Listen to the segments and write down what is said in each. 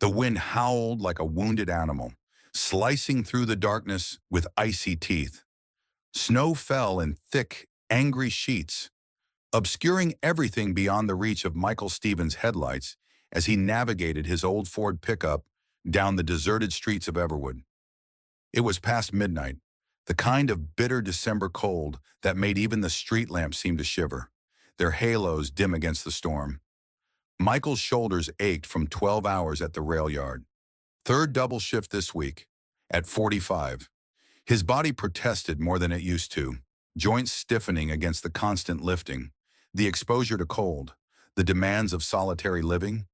The wind howled like a wounded animal, slicing through the darkness with icy teeth. Snow fell in thick, angry sheets, obscuring everything beyond the reach of Michael Stevens' headlights as he navigated his old Ford pickup down the deserted streets of Everwood. It was past midnight, the kind of bitter December cold that made even the street lamps seem to shiver, their halos dim against the storm. Michael's shoulders ached from 12 hours at the rail yard. Third double shift this week, at 45. His body protested more than it used to, joints stiffening against the constant lifting, the exposure to cold, the demands of solitary living.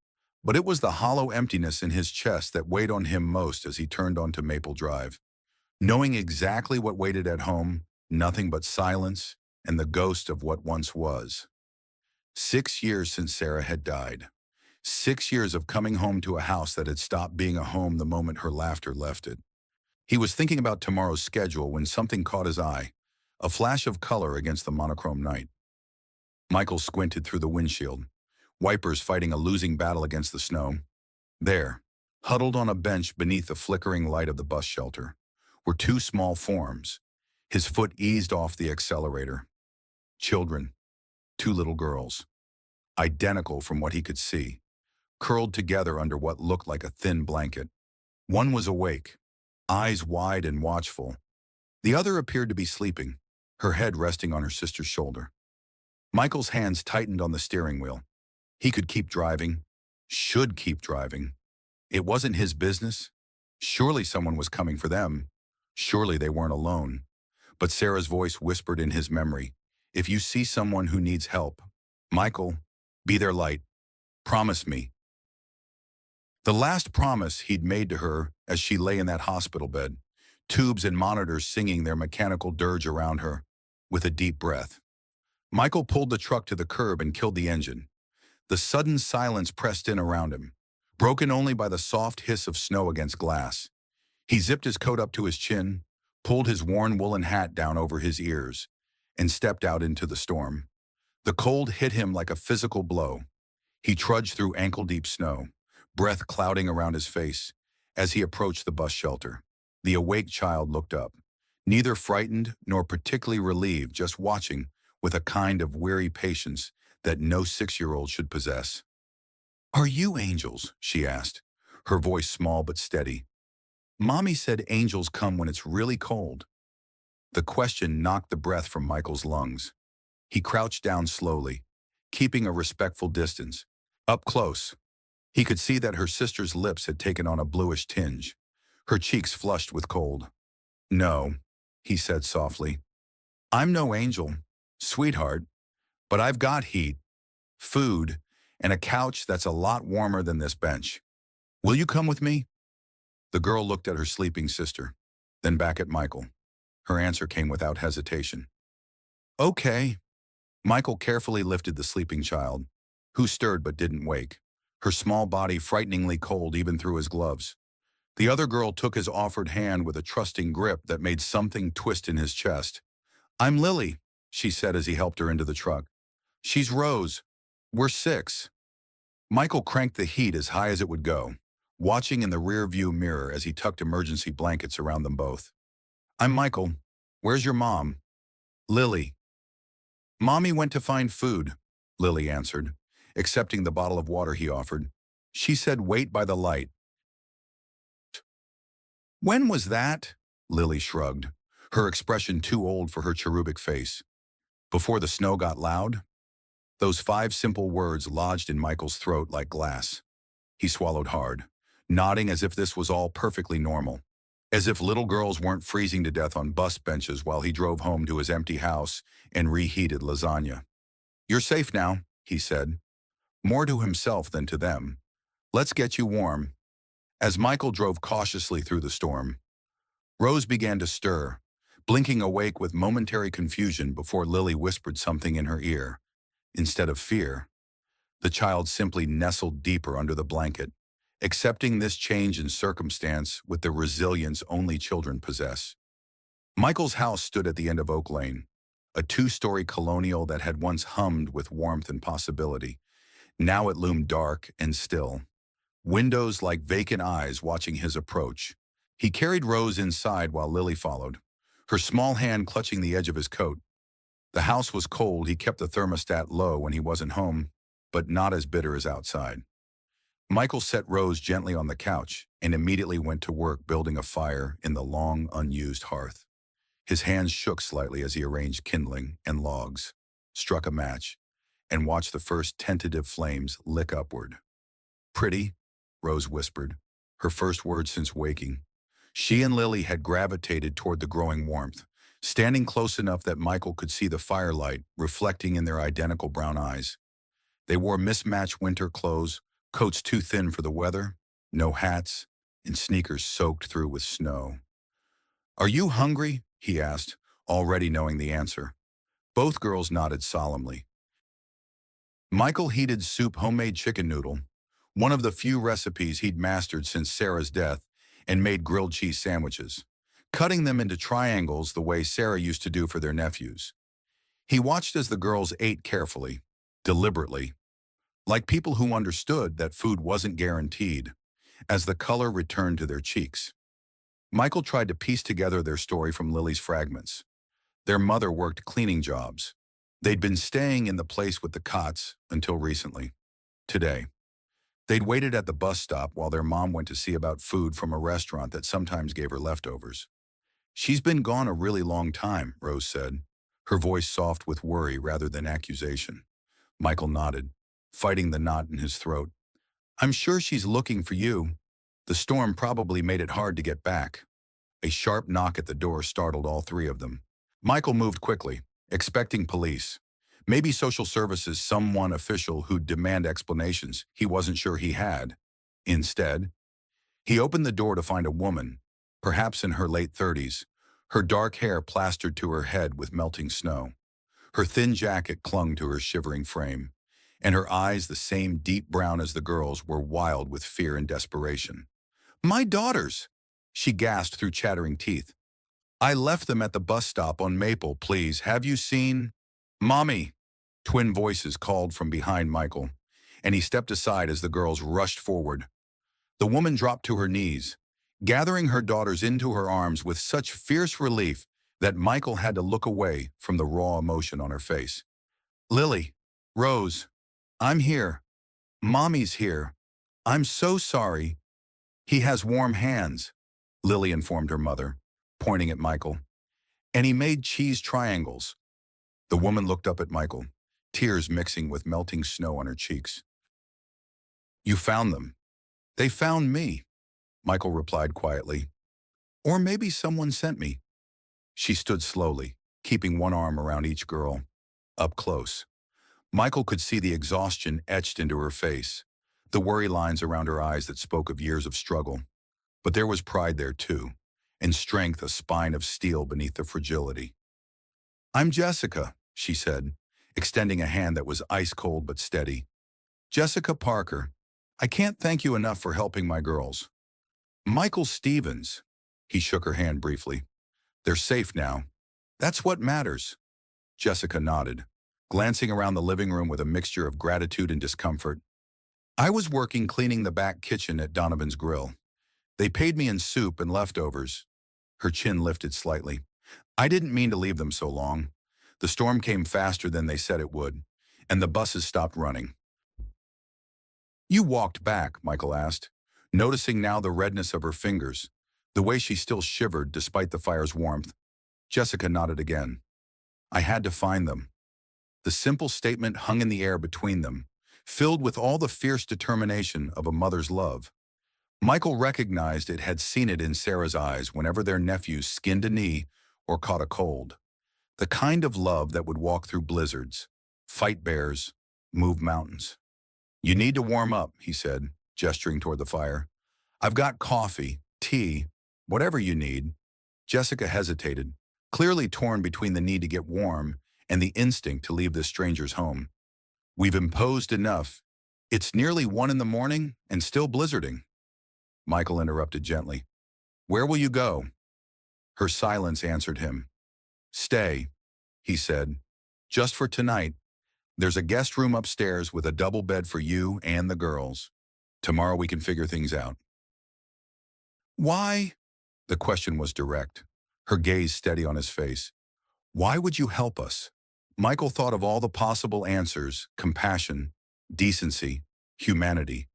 But it was the hollow emptiness in his chest that weighed on him most as he turned onto Maple Drive. Knowing exactly what waited at home, nothing but silence and the ghost of what once was. 6 years since Sarah had died. 6 years of coming home to a house that had stopped being a home the moment her laughter left it. He was thinking about tomorrow's schedule when something caught his eye, a flash of color against the monochrome night. Michael squinted through the windshield, wipers fighting a losing battle against the snow. There, huddled on a bench beneath the flickering light of the bus shelter, were two small forms. His foot eased off the accelerator. Children, two little girls, identical from what he could see, curled together under what looked like a thin blanket. One was awake, eyes wide and watchful. The other appeared to be sleeping, her head resting on her sister's shoulder. Michael's hands tightened on the steering wheel. He could keep driving, should keep driving. It wasn't his business. Surely someone was coming for them. Surely they weren't alone. But Sarah's voice whispered in his memory, "If you see someone who needs help, Michael, be their light. Promise me." The last promise he'd made to her as she lay in that hospital bed, tubes and monitors singing their mechanical dirge around her, with a deep breath. Michael pulled the truck to the curb and killed the engine. The sudden silence pressed in around him, broken only by the soft hiss of snow against glass. He zipped his coat up to his chin, pulled his worn woolen hat down over his ears, and stepped out into the storm. The cold hit him like a physical blow. He trudged through ankle-deep snow, breath clouding around his face. As he approached the bus shelter, the awake child looked up, neither frightened nor particularly relieved, just watching with a kind of weary patience that no 6-year-old should possess. "Are you angels?" she asked, her voice small but steady. "Mommy said angels come when it's really cold." The question knocked the breath from Michael's lungs. He crouched down slowly, keeping a respectful distance. Up close, he could see that her sister's lips had taken on a bluish tinge, her cheeks flushed with cold. "No," he said softly. "I'm no angel, sweetheart, but I've got heat, food, and a couch that's a lot warmer than this bench. Will you come with me?" The girl looked at her sleeping sister, then back at Michael. Her answer came without hesitation. "Okay." Michael carefully lifted the sleeping child, who stirred but didn't wake, her small body frighteningly cold even through his gloves. The other girl took his offered hand with a trusting grip that made something twist in his chest. "I'm Lily," she said as he helped her into the truck. "She's Rose. We're 6. Michael cranked the heat as high as it would go, watching in the rear-view mirror as he tucked emergency blankets around them both. "I'm Michael. Where's your mom?" "Lily." "Mommy went to find food," Lily answered, accepting the bottle of water he offered. "She said wait by the light." "When was that?" Lily shrugged, her expression too old for her cherubic face. "Before the snow got loud?" Those 5 simple words lodged in Michael's throat like glass. He swallowed hard, nodding as if this was all perfectly normal, as if little girls weren't freezing to death on bus benches while he drove home to his empty house and reheated lasagna. "You're safe now," he said, more to himself than to them. "Let's get you warm." As Michael drove cautiously through the storm, Rose began to stir, blinking awake with momentary confusion before Lily whispered something in her ear. Instead of fear, the child simply nestled deeper under the blanket, accepting this change in circumstance with the resilience only children possess. Michael's house stood at the end of Oak Lane, a 2-story colonial that had once hummed with warmth and possibility. Now it loomed dark and still, windows like vacant eyes watching his approach. He carried Rose inside while Lily followed, her small hand clutching the edge of his coat. The house was cold. He kept the thermostat low when he wasn't home, but not as bitter as outside. Michael set Rose gently on the couch and immediately went to work building a fire in the long, unused hearth. His hands shook slightly as he arranged kindling and logs, struck a match, and watched the first tentative flames lick upward. "Pretty," Rose whispered, her first word since waking. She and Lily had gravitated toward the growing warmth, standing close enough that Michael could see the firelight reflecting in their identical brown eyes. They wore mismatched winter clothes, coats too thin for the weather, no hats, and sneakers soaked through with snow. "Are you hungry?" he asked, already knowing the answer. Both girls nodded solemnly. Michael heated soup, homemade chicken noodle, one of the few recipes he'd mastered since Sarah's death, and made grilled cheese sandwiches, cutting them into triangles the way Sarah used to do for their nephews. He watched as the girls ate carefully, deliberately, like people who understood that food wasn't guaranteed, as the color returned to their cheeks. Michael tried to piece together their story from Lily's fragments. Their mother worked cleaning jobs. They'd been staying in the place with the cots until recently. Today, they'd waited at the bus stop while their mom went to see about food from a restaurant that sometimes gave her leftovers. "She's been gone a really long time," Rose said, her voice soft with worry rather than accusation. Michael nodded, fighting the knot in his throat. "I'm sure she's looking for you. The storm probably made it hard to get back." A sharp knock at the door startled all three of them. Michael moved quickly, expecting police. Maybe social services, someone official who'd demand explanations he wasn't sure he had. Instead, he opened the door to find a woman, perhaps in her late 30s, her dark hair plastered to her head with melting snow. Her thin jacket clung to her shivering frame, and her eyes, the same deep brown as the girls', were wild with fear and desperation. "My daughters!" she gasped through chattering teeth. "I left them at the bus stop on Maple, please. Have you seen—" "Mommy!" Twin voices called from behind Michael, and he stepped aside as the girls rushed forward. The woman dropped to her knees, gathering her daughters into her arms with such fierce relief that Michael had to look away from the raw emotion on her face. "Lily, Rose, I'm here. Mommy's here. I'm so sorry. He has warm hands," Lily informed her mother, pointing at Michael. "And he made cheese triangles." The woman looked up at Michael, tears mixing with melting snow on her cheeks. "You found them." "They found me," Michael replied quietly. "Or maybe someone sent me." She stood slowly, keeping one arm around each girl, up close. Michael could see the exhaustion etched into her face, the worry lines around her eyes that spoke of years of struggle. But there was pride there too, and strength, a spine of steel beneath the fragility. "I'm Jessica," she said, extending a hand that was ice-cold but steady. "Jessica Parker. I can't thank you enough for helping my girls." "Michael Stevens." He shook her hand briefly. "They're safe now. That's what matters." Jessica nodded, glancing around the living room with a mixture of gratitude and discomfort. "I was working cleaning the back kitchen at Donovan's Grill. They paid me in soup and leftovers." Her chin lifted slightly. "I didn't mean to leave them so long. The storm came faster than they said it would, and the buses stopped running." "You walked back?" Michael asked, noticing now the redness of her fingers, the way she still shivered despite the fire's warmth. Jessica nodded again. "I had to find them." The simple statement hung in the air between them, filled with all the fierce determination of a mother's love. Michael recognized it, had seen it in Sarah's eyes whenever their nephews skinned a knee or caught a cold. The kind of love that would walk through blizzards, fight bears, move mountains. "You need to warm up," he said, gesturing toward the fire. "I've got coffee, tea, whatever you need." Jessica hesitated, clearly torn between the need to get warm and the instinct to leave this stranger's home. "We've imposed enough. It's nearly 1 in the morning and still blizzarding." Michael interrupted gently. "Where will you go?" Her silence answered him. "Stay," he said. "Just for tonight. There's a guest room upstairs with a double bed for you and the girls." Tomorrow we can figure things out. Why? The question was direct, her gaze steady on his face. Why would you help us? Michael thought of all the possible answers, compassion, decency, humanity.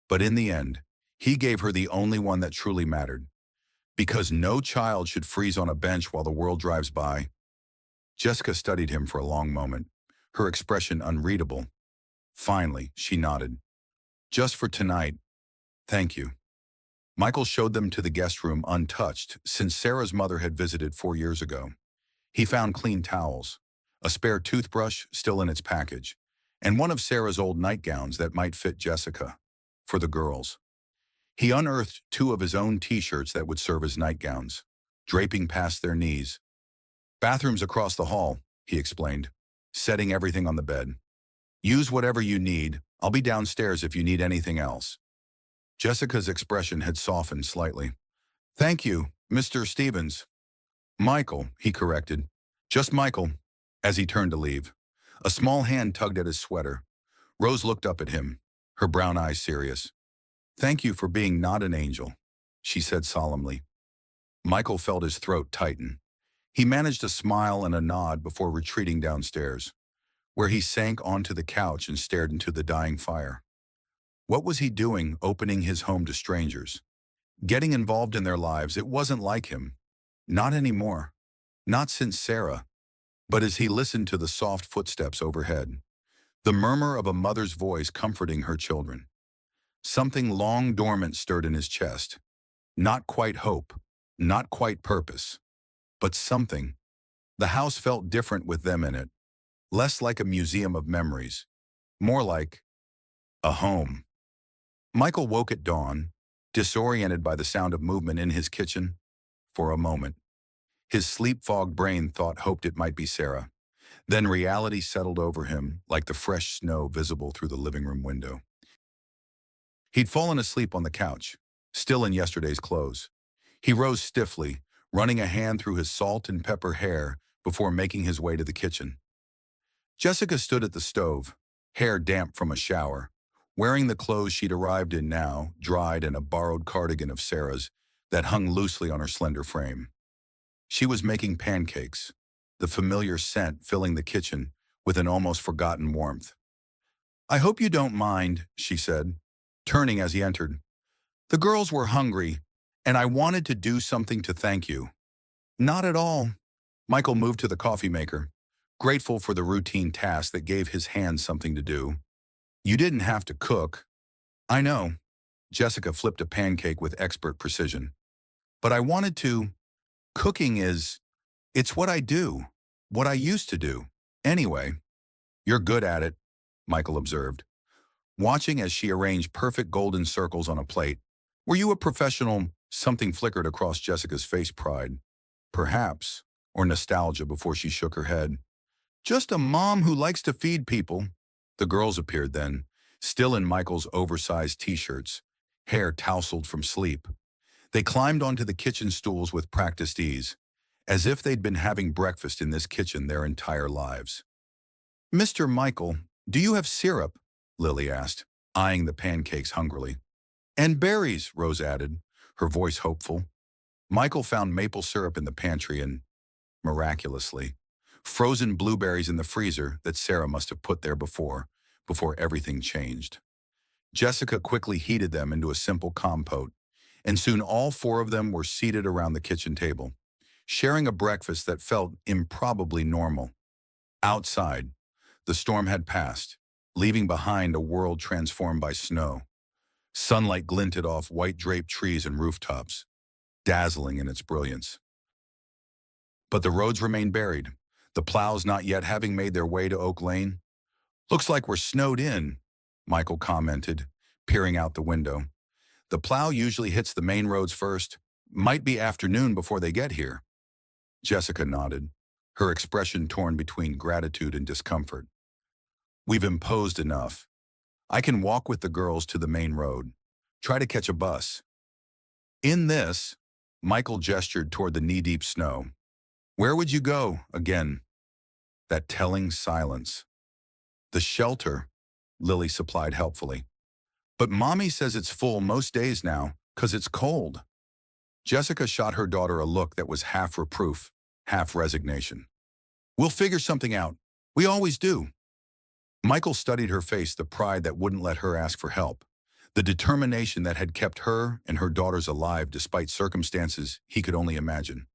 But in the end, he gave her the only one that truly mattered. Because no child should freeze on a bench while the world drives by. Jessica studied him for a long moment, her expression unreadable. Finally, she nodded. Just for tonight, thank you. Michael showed them to the guest room untouched since Sarah's mother had visited 4 years ago. He found clean towels, a spare toothbrush still in its package, and one of Sarah's old nightgowns that might fit Jessica, for the girls. He unearthed 2 of his own t-shirts that would serve as nightgowns, draping past their knees. Bathrooms across the hall, he explained, setting everything on the bed. Use whatever you need. I'll be downstairs if you need anything else. Jessica's expression had softened slightly. Thank you, Mr. Stevens. Michael, he corrected. Just Michael, as he turned to leave. A small hand tugged at his sweater. Rose looked up at him, her brown eyes serious. Thank you for being not an angel, she said solemnly. Michael felt his throat tighten. He managed a smile and a nod before retreating downstairs, where he sank onto the couch and stared into the dying fire. What was he doing opening his home to strangers? Getting involved in their lives, it wasn't like him. Not anymore. Not since Sarah. But as he listened to the soft footsteps overhead, the murmur of a mother's voice comforting her children, something long dormant stirred in his chest. Not quite hope, not quite purpose, but something. The house felt different with them in it, less like a museum of memories, more like a home. Michael woke at dawn, disoriented by the sound of movement in his kitchen. For a moment, his sleep-fogged brain hoped it might be Sarah. Then reality settled over him like the fresh snow visible through the living room window. He'd fallen asleep on the couch, still in yesterday's clothes. He rose stiffly, running a hand through his salt and pepper hair before making his way to the kitchen. Jessica stood at the stove, hair damp from a shower, wearing the clothes she'd arrived in now, dried in a borrowed cardigan of Sarah's that hung loosely on her slender frame. She was making pancakes, the familiar scent filling the kitchen with an almost forgotten warmth. I hope you don't mind, she said, turning as he entered. The girls were hungry, and I wanted to do something to thank you. Not at all. Michael moved to the coffee maker, grateful for the routine task that gave his hands something to do. You didn't have to cook. I know. Jessica flipped a pancake with expert precision. But I wanted to. Cooking it's what I do, what I used to do. Anyway, you're good at it, Michael observed, watching as she arranged perfect golden circles on a plate. Were you a professional? Something flickered across Jessica's face, pride, perhaps, or nostalgia before she shook her head. Just a mom who likes to feed people. The girls appeared then, still in Michael's oversized t-shirts, hair tousled from sleep. They climbed onto the kitchen stools with practiced ease, as if they'd been having breakfast in this kitchen their entire lives. Mr. Michael, do you have syrup? Lily asked, eyeing the pancakes hungrily. And berries, Rose added, her voice hopeful. Michael found maple syrup in the pantry and, miraculously, frozen blueberries in the freezer that Sarah must have put there before everything changed. Jessica quickly heated them into a simple compote, and soon all 4 of them were seated around the kitchen table, sharing a breakfast that felt improbably normal. Outside, the storm had passed, leaving behind a world transformed by snow. Sunlight glinted off white-draped trees and rooftops, dazzling in its brilliance. But the roads remained buried, the plows not yet having made their way to Oak Lane. Looks like we're snowed in, Michael commented, peering out the window. The plow usually hits the main roads first. Might be afternoon before they get here. Jessica nodded, her expression torn between gratitude and discomfort. We've imposed enough. I can walk with the girls to the main road. Try to catch a bus. In this, Michael gestured toward the knee-deep snow. Where would you go, again? That telling silence. The shelter, Lily supplied helpfully. But Mommy says it's full most days now, 'cause it's cold. Jessica shot her daughter a look that was half reproof, half resignation. We'll figure something out. We always do. Michael studied her face, the pride that wouldn't let her ask for help, the determination that had kept her and her daughters alive despite circumstances he could only imagine.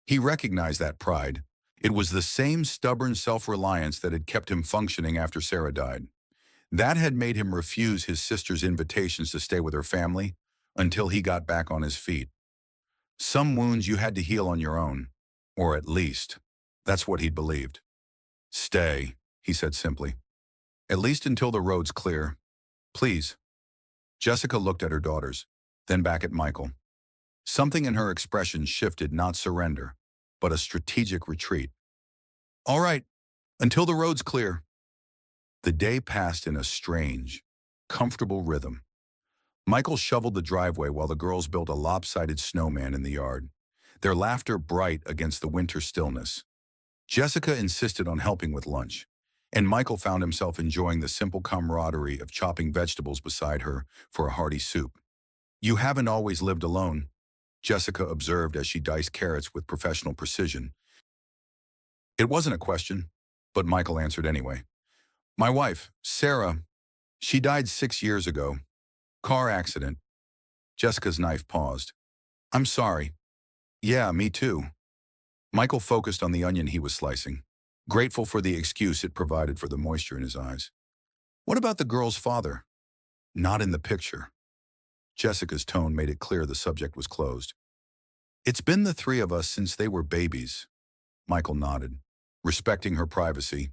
He recognized that pride. It was the same stubborn self-reliance that had kept him functioning after Sarah died. That had made him refuse his sister's invitations to stay with her family until he got back on his feet. Some wounds you had to heal on your own, or at least, that's what he'd believed. Stay, he said simply. At least until the road's clear. Please. Jessica looked at her daughters, then back at Michael. Something in her expression shifted, not surrender, but a strategic retreat. All right, until the road's clear. The day passed in a strange, comfortable rhythm. Michael shoveled the driveway while the girls built a lopsided snowman in the yard, their laughter bright against the winter stillness. Jessica insisted on helping with lunch, and Michael found himself enjoying the simple camaraderie of chopping vegetables beside her for a hearty soup. You haven't always lived alone, Jessica observed as she diced carrots with professional precision. It wasn't a question, but Michael answered anyway. My wife, Sarah, she died 6 years ago. Car accident. Jessica's knife paused. I'm sorry. Yeah, me too. Michael focused on the onion he was slicing, grateful for the excuse it provided for the moisture in his eyes. What about the girl's father? Not in the picture. Jessica's tone made it clear the subject was closed. It's been the three of us since they were babies. Michael nodded, respecting her privacy.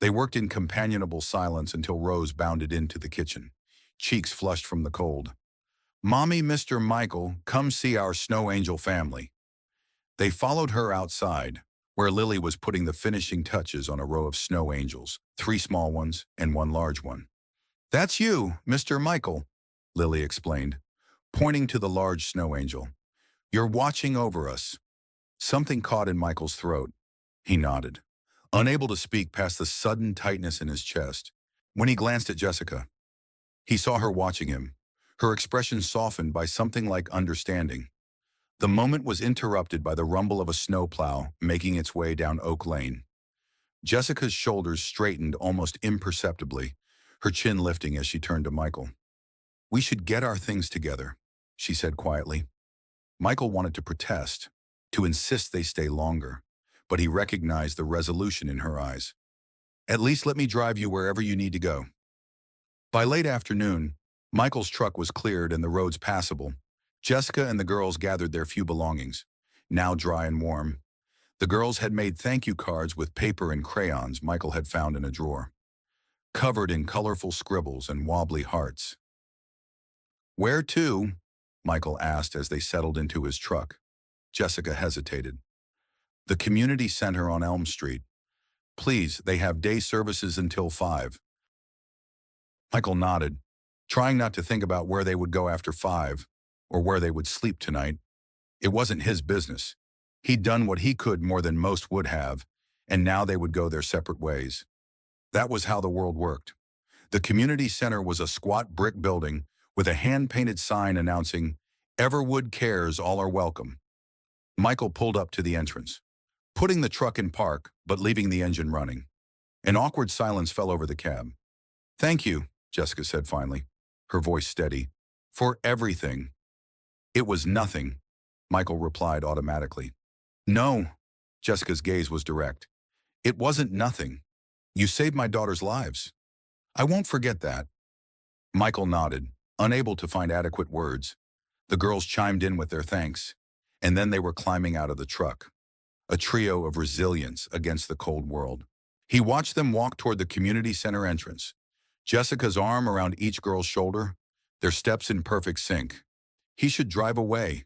They worked in companionable silence until Rose bounded into the kitchen, cheeks flushed from the cold. Mommy, Mr. Michael, come see our snow angel family. They followed her outside, where Lily was putting the finishing touches on a row of snow angels, 3 small ones and 1 large one. That's you, Mr. Michael, Lily explained, pointing to the large snow angel. You're watching over us. Something caught in Michael's throat. He nodded, unable to speak past the sudden tightness in his chest. When he glanced at Jessica, he saw her watching him, her expression softened by something like understanding. The moment was interrupted by the rumble of a snowplow making its way down Oak Lane. Jessica's shoulders straightened almost imperceptibly, her chin lifting as she turned to Michael. We should get our things together, she said quietly. Michael wanted to protest, to insist they stay longer, but he recognized the resolution in her eyes. At least let me drive you wherever you need to go. By late afternoon, Michael's truck was cleared and the roads passable. Jessica and the girls gathered their few belongings, now dry and warm. The girls had made thank you cards with paper and crayons Michael had found in a drawer, covered in colorful scribbles and wobbly hearts. Where to? Michael asked as they settled into his truck. Jessica hesitated. The community center on Elm Street. Please, they have day services until 5. Michael nodded, trying not to think about where they would go after 5, or where they would sleep tonight. It wasn't his business. He'd done what he could more than most would have, and now they would go their separate ways. That was how the world worked. The community center was a squat brick building with a hand-painted sign announcing, Everwood Cares, all are welcome. Michael pulled up to the entrance, putting the truck in park, but leaving the engine running. An awkward silence fell over the cab. Thank you, Jessica said finally, her voice steady. For everything. It was nothing, Michael replied automatically. No, Jessica's gaze was direct. It wasn't nothing. You saved my daughter's lives. I won't forget that. Michael nodded, unable to find adequate words. The girls chimed in with their thanks, and then they were climbing out of the truck, a trio of resilience against the cold world. He watched them walk toward the community center entrance, Jessica's arm around each girl's shoulder, their steps in perfect sync. He should drive away,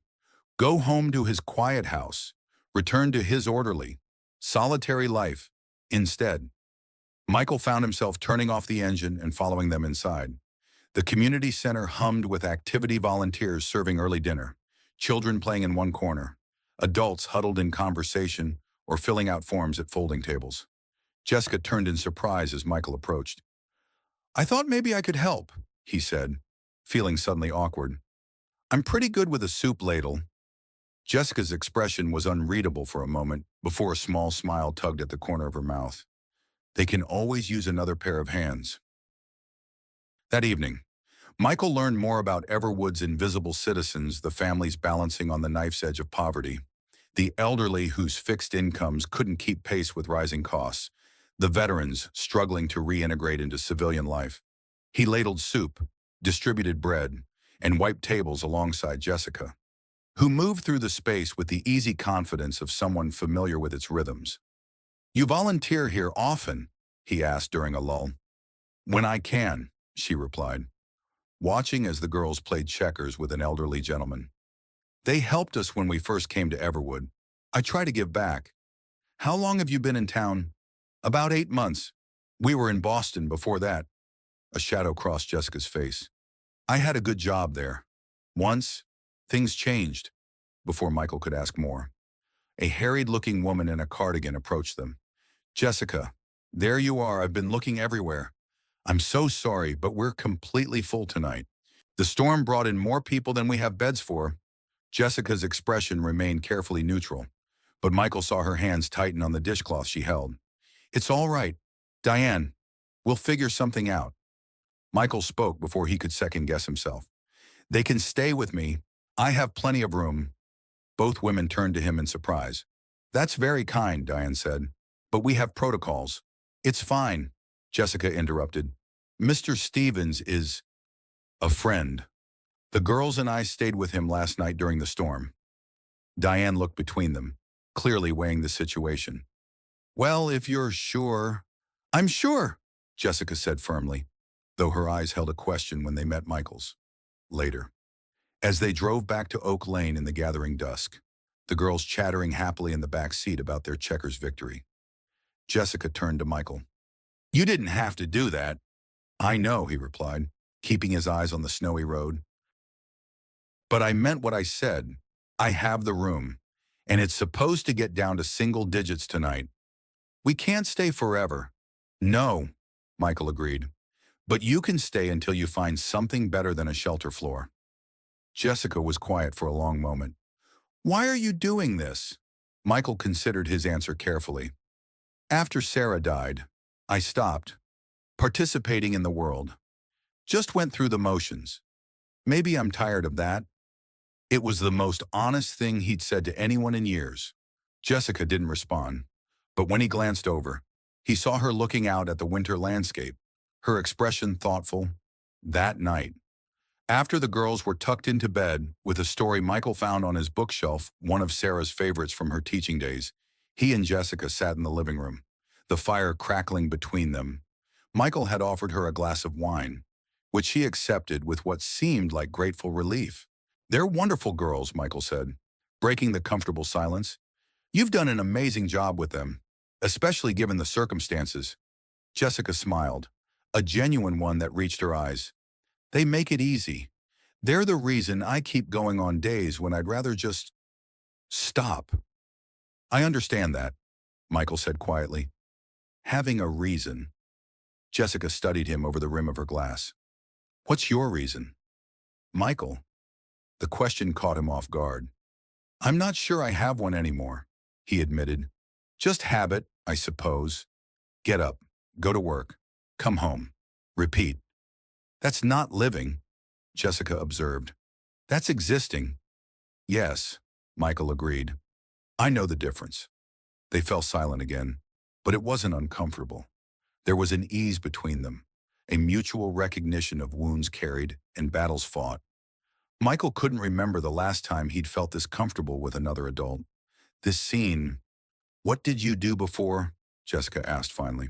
go home to his quiet house, return to his orderly, solitary life. Instead, Michael found himself turning off the engine and following them inside. The community center hummed with activity volunteers serving early dinner, children playing in one corner, adults huddled in conversation or filling out forms at folding tables. Jessica turned in surprise as Michael approached. I thought maybe I could help, he said. feeling suddenly awkward. I'm pretty good with a soup ladle. Jessica's expression was unreadable for a moment before a small smile tugged at the corner of her mouth. They can always use another pair of hands. That evening, Michael learned more about Everwood's invisible citizens, the families balancing on the knife's edge of poverty, the elderly whose fixed incomes couldn't keep pace with rising costs, the veterans struggling to reintegrate into civilian life. He ladled soup, distributed bread, and wiped tables alongside Jessica, who moved through the space with the easy confidence of someone familiar with its rhythms. "You volunteer here often?" he asked during a lull. "When I can," she replied, watching as the girls played checkers with an elderly gentleman. "They helped us when we first came to Everwood. I try to give back." "How long have you been in town?" "About 8 months. We were in Boston before that." A shadow crossed Jessica's face. "I had a good job there. Once, things changed." Before Michael could ask more, a harried-looking woman in a cardigan approached them. "Jessica, there you are. I've been looking everywhere. I'm so sorry, but we're completely full tonight. The storm brought in more people than we have beds for." Jessica's expression remained carefully neutral, but Michael saw her hands tighten on the dishcloth she held. "It's all right. Diane, we'll figure something out." Michael spoke before he could second-guess himself. "They can stay with me. I have plenty of room." Both women turned to him in surprise. "That's very kind," Diane said, "but we have protocols." "It's fine," Jessica interrupted. "Mr. Stevens is a friend. The girls and I stayed with him last night during the storm." Diane looked between them, clearly weighing the situation. "Well, if you're sure—" "I'm sure," Jessica said firmly, though her eyes held a question when they met Michael's. Later, as they drove back to Oak Lane in the gathering dusk, the girls chattering happily in the back seat about their checkers victory, Jessica turned to Michael. "You didn't have to do that." "I know," he replied, keeping his eyes on the snowy road. "But I meant what I said. I have the room, and it's supposed to get down to single digits tonight. We can't stay forever." "No," Michael agreed, "but you can stay until you find something better than a shelter floor." Jessica was quiet for a long moment. "Why are you doing this?" Michael considered his answer carefully. "After Sarah died, I stopped participating in the world. Just went through the motions. Maybe I'm tired of that." It was the most honest thing he'd said to anyone in years. Jessica didn't respond, but when he glanced over, he saw her looking out at the winter landscape, her expression thoughtful. That night, after the girls were tucked into bed with a story Michael found on his bookshelf, one of Sarah's favorites from her teaching days, he and Jessica sat in the living room, the fire crackling between them. Michael had offered her a glass of wine, which she accepted with what seemed like grateful relief. "They're wonderful girls," Michael said, breaking the comfortable silence. "You've done an amazing job with them, especially given the circumstances." Jessica smiled, a genuine one that reached her eyes. "They make it easy. They're the reason I keep going on days when I'd rather just stop." "I understand that," Michael said quietly. "Having a reason." Jessica studied him over the rim of her glass. "What's your reason?" "Michael." The question caught him off guard. "I'm not sure I have one anymore," he admitted. "Just habit, I suppose. Get up, go to work, come home, repeat." "That's not living," Jessica observed. "That's existing." "Yes," Michael agreed. "I know the difference." They fell silent again, but it wasn't uncomfortable. There was an ease between them, a mutual recognition of wounds carried and battles fought. Michael couldn't remember the last time he'd felt this comfortable with another adult. This scene— "What did you do before?" Jessica asked finally.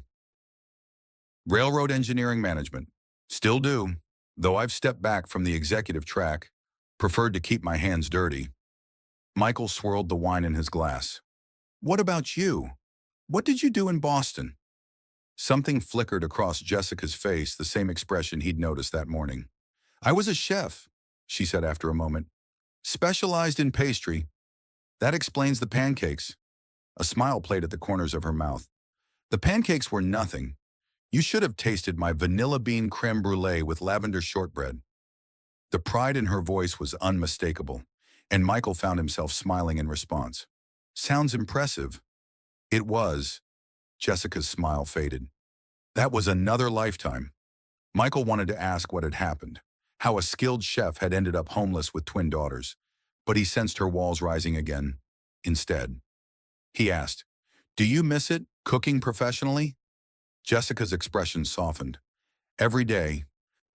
"Railroad engineering management. Still do, though I've stepped back from the executive track. Preferred to keep my hands dirty." Michael swirled the wine in his glass. "What about you? What did you do in Boston?" Something flickered across Jessica's face, the same expression he'd noticed that morning. "I was a chef," she said after a moment. "Specialized in pastry. That explains the pancakes." A smile played at the corners of her mouth. "The pancakes were nothing. You should have tasted my vanilla bean creme brulee with lavender shortbread." The pride in her voice was unmistakable, and Michael found himself smiling in response. Sounds impressive. It was. Jessica's smile faded. That was another lifetime. Michael wanted to ask what had happened, how a skilled chef had ended up homeless with twin daughters, but he sensed her walls rising again. Instead, he asked, "Do you miss it, cooking professionally?" Jessica's expression softened. Every day,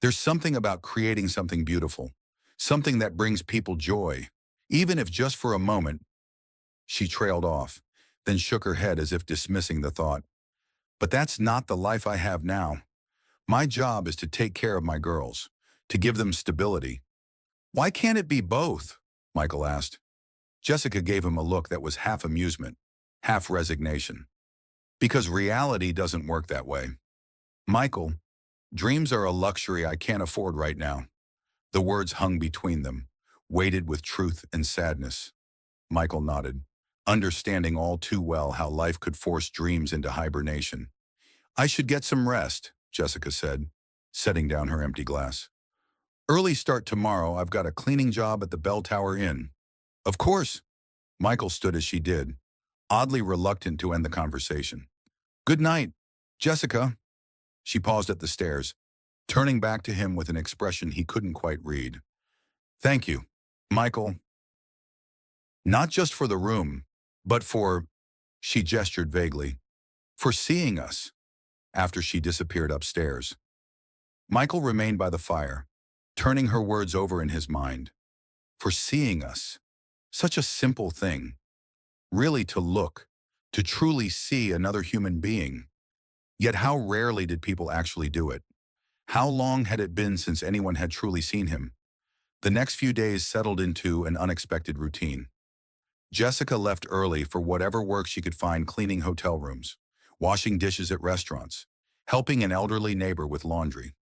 there's something about creating something beautiful, something that brings people joy, even if just for a moment. She trailed off, then shook her head as if dismissing the thought. But that's not the life I have now. My job is to take care of my girls, to give them stability. Why can't it be both? Michael asked. Jessica gave him a look that was half amusement, half resignation. Because reality doesn't work that way. Michael, dreams are a luxury I can't afford right now. The words hung between them, weighted with truth and sadness. Michael nodded, understanding all too well how life could force dreams into hibernation. I should get some rest, Jessica said, setting down her empty glass. Early start tomorrow, I've got a cleaning job at the Bell Tower Inn. Of course. Michael stood as she did, oddly reluctant to end the conversation. Good night, Jessica. She paused at the stairs, turning back to him with an expression he couldn't quite read. Thank you, Michael. Not just for the room, but for, she gestured vaguely, for seeing us, after she disappeared upstairs. Michael remained by the fire, turning her words over in his mind. For seeing us. Such a simple thing. Really to look, to truly see another human being. Yet how rarely did people actually do it? How long had it been since anyone had truly seen him? The next few days settled into an unexpected routine. Jessica left early for whatever work she could find cleaning hotel rooms, washing dishes at restaurants, helping an elderly neighbor with laundry.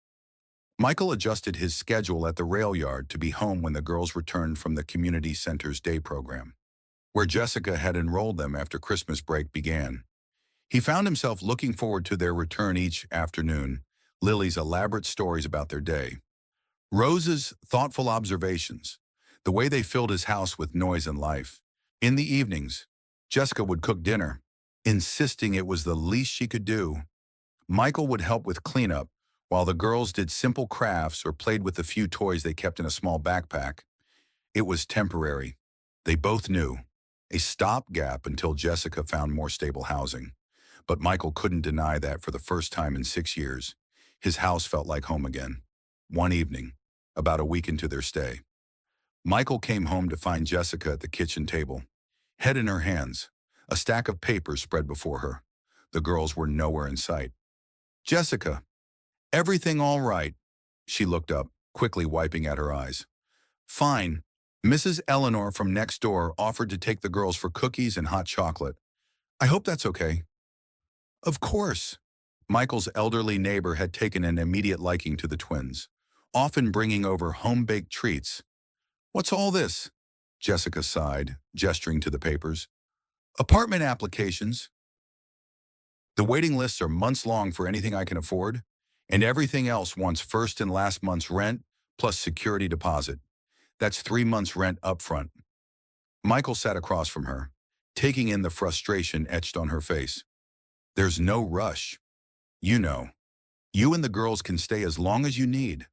Michael adjusted his schedule at the rail yard to be home when the girls returned from the community center's day program, where Jessica had enrolled them after Christmas break began. He found himself looking forward to their return each afternoon, Lily's elaborate stories about their day, Rose's thoughtful observations, the way they filled his house with noise and life. In the evenings, Jessica would cook dinner, insisting it was the least she could do. Michael would help with cleanup, while the girls did simple crafts or played with the few toys they kept in a small backpack. It was temporary. They both knew. A stopgap until Jessica found more stable housing. But Michael couldn't deny that for the first time in 6 years, his house felt like home again. One evening, about a week into their stay, Michael came home to find Jessica at the kitchen table, head in her hands, a stack of papers spread before her. The girls were nowhere in sight. Jessica, everything all right? She looked up, quickly wiping at her eyes. Fine. Mrs. Eleanor from next door offered to take the girls for cookies and hot chocolate. I hope that's okay. Of course. Michael's elderly neighbor had taken an immediate liking to the twins, often bringing over home-baked treats. What's all this? Jessica sighed, gesturing to the papers. Apartment applications. The waiting lists are months long for anything I can afford, and everything else wants first and last month's rent plus security deposit. That's 3 months' rent up front. Michael sat across from her, taking in the frustration etched on her face. There's no rush. You know, you and the girls can stay as long as you need.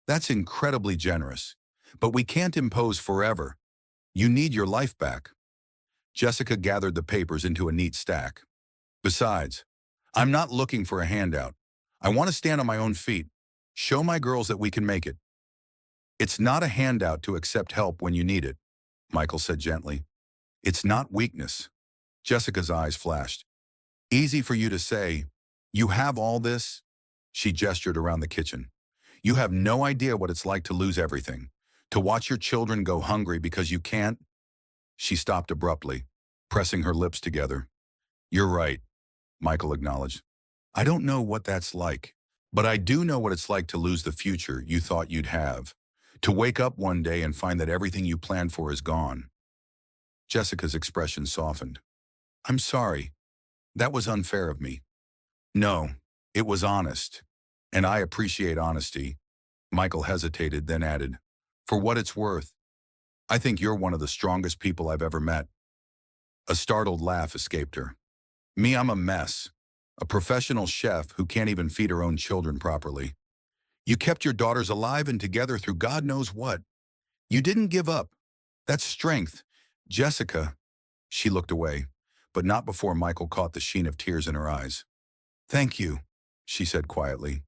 That's incredibly generous, but we can't impose forever. You need your life back. Jessica gathered the papers into a neat stack. Besides, I'm not looking for a handout. I want to stand on my own feet, show my girls that we can make it. It's not a handout to accept help when you need it, Michael said gently. It's not weakness. Jessica's eyes flashed. Easy for you to say, you have all this? She gestured around the kitchen. You have no idea what it's like to lose everything, to watch your children go hungry because you can't. She stopped abruptly, pressing her lips together. You're right, Michael acknowledged. I don't know what that's like, but I do know what it's like to lose the future you thought you'd have, to wake up one day and find that everything you planned for is gone. Jessica's expression softened. I'm sorry. That was unfair of me. No, it was honest, and I appreciate honesty. Michael hesitated, then added, For what it's worth, I think you're one of the strongest people I've ever met." A startled laugh escaped her. "Me, I'm a mess. A professional chef who can't even feed her own children properly. You kept your daughters alive and together through God knows what. You didn't give up. That's strength. Jessica." She looked away, but not before Michael caught the sheen of tears in her eyes. "Thank you," she said quietly.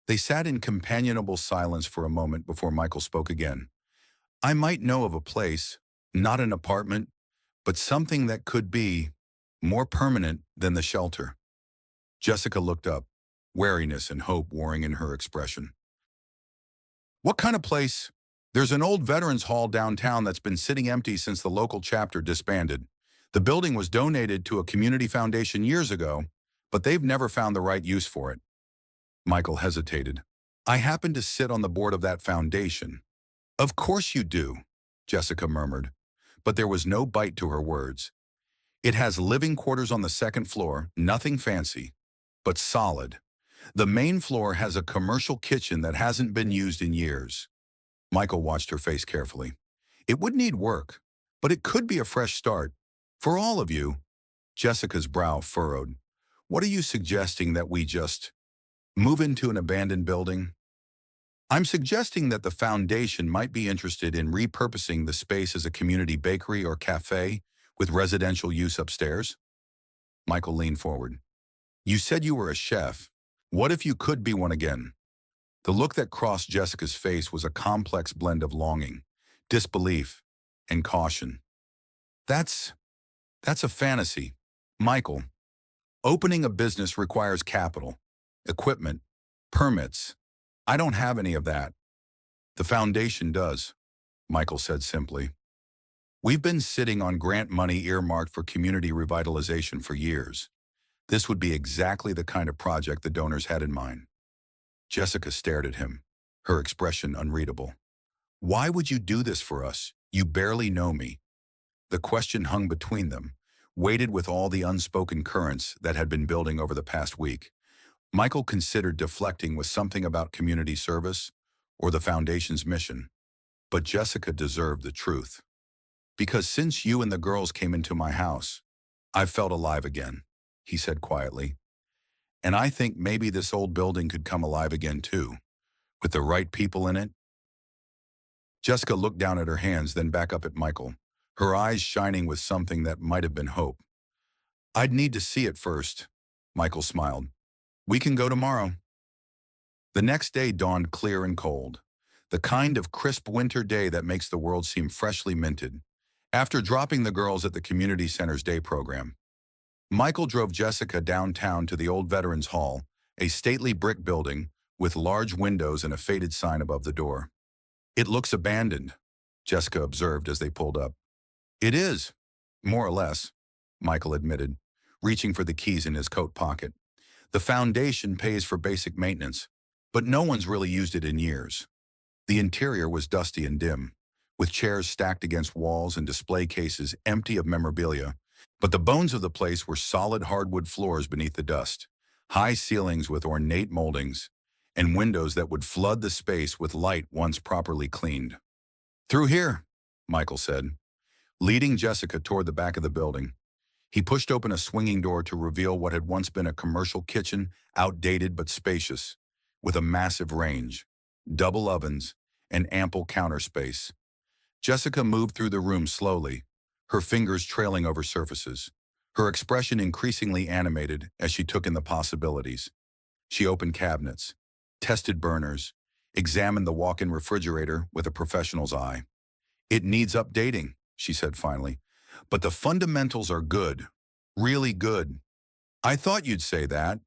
They sat in companionable silence for a moment before Michael spoke again. "I might know of a place, not an apartment, but something that could be more permanent than the shelter." Jessica looked up, wariness and hope warring in her expression. "What kind of place?" "There's an old veterans hall downtown that's been sitting empty since the local chapter disbanded. The building was donated to a community foundation years ago, but they've never found the right use for it." Michael hesitated. "I happen to sit on the board of that foundation." "Of course you do," Jessica murmured, but there was no bite to her words. "It has living quarters on the second floor, nothing fancy, but solid. The main floor has a commercial kitchen that hasn't been used in years." Michael watched her face carefully. "It would need work, but it could be a fresh start. For all of you." Jessica's brow furrowed. "What are you suggesting, that we just move into an abandoned building?" "I'm suggesting that the foundation might be interested in repurposing the space as a community bakery or cafe with residential use upstairs." Michael leaned forward. "You said you were a chef. What if you could be one again?" The look that crossed Jessica's face was a complex blend of longing, disbelief, and caution. That's a fantasy. Michael, opening a business requires capital, equipment, permits. I don't have any of that." "The foundation does," Michael said simply. "We've been sitting on grant money earmarked for community revitalization for years. This would be exactly the kind of project the donors had in mind." Jessica stared at him, her expression unreadable. "Why would you do this for us? You barely know me." The question hung between them, weighted with all the unspoken currents that had been building over the past week. Michael considered deflecting with something about community service or the foundation's mission, but Jessica deserved the truth. "Because since you and the girls came into my house, I've felt alive again," he said quietly. "And I think maybe this old building could come alive again too, with the right people in it." Jessica looked down at her hands, then back up at Michael, her eyes shining with something that might have been hope. "I'd need to see it first," Michael smiled. "We can go tomorrow." The next day dawned clear and cold, the kind of crisp winter day that makes the world seem freshly minted. After dropping the girls at the community center's day program, Michael drove Jessica downtown to the old Veterans Hall, a stately brick building with large windows and a faded sign above the door. "It looks abandoned," Jessica observed as they pulled up. "It is, more or less," Michael admitted, reaching for the keys in his coat pocket. "The foundation pays for basic maintenance, but no one's really used it in years." The interior was dusty and dim, with chairs stacked against walls and display cases empty of memorabilia, but the bones of the place were solid hardwood floors beneath the dust, high ceilings with ornate moldings, and windows that would flood the space with light once properly cleaned. "Through here," Michael said, leading Jessica toward the back of the building. He pushed open a swinging door to reveal what had once been a commercial kitchen, outdated but spacious, with a massive range, double ovens, and ample counter space. Jessica moved through the room slowly, her fingers trailing over surfaces, her expression increasingly animated as she took in the possibilities. She opened cabinets, tested burners, examined the walk-in refrigerator with a professional's eye. "It needs updating," she said finally, "but the fundamentals are good, really good." "I thought you'd say that,"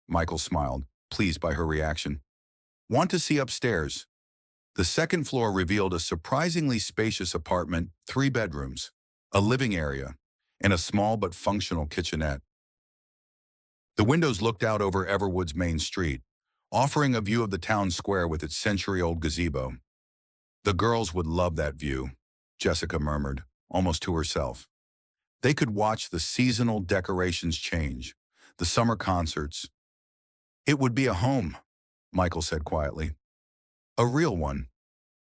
Michael smiled, pleased by her reaction. "Want to see upstairs?" The second floor revealed a surprisingly spacious apartment, 3 bedrooms, a living area, and a small but functional kitchenette. The windows looked out over Everwood's main street, offering a view of the town square with its century-old gazebo. "The girls would love that view," Jessica murmured, almost to herself. They could watch the seasonal decorations change, the summer concerts. "It would be a home," Michael said quietly. "A real one."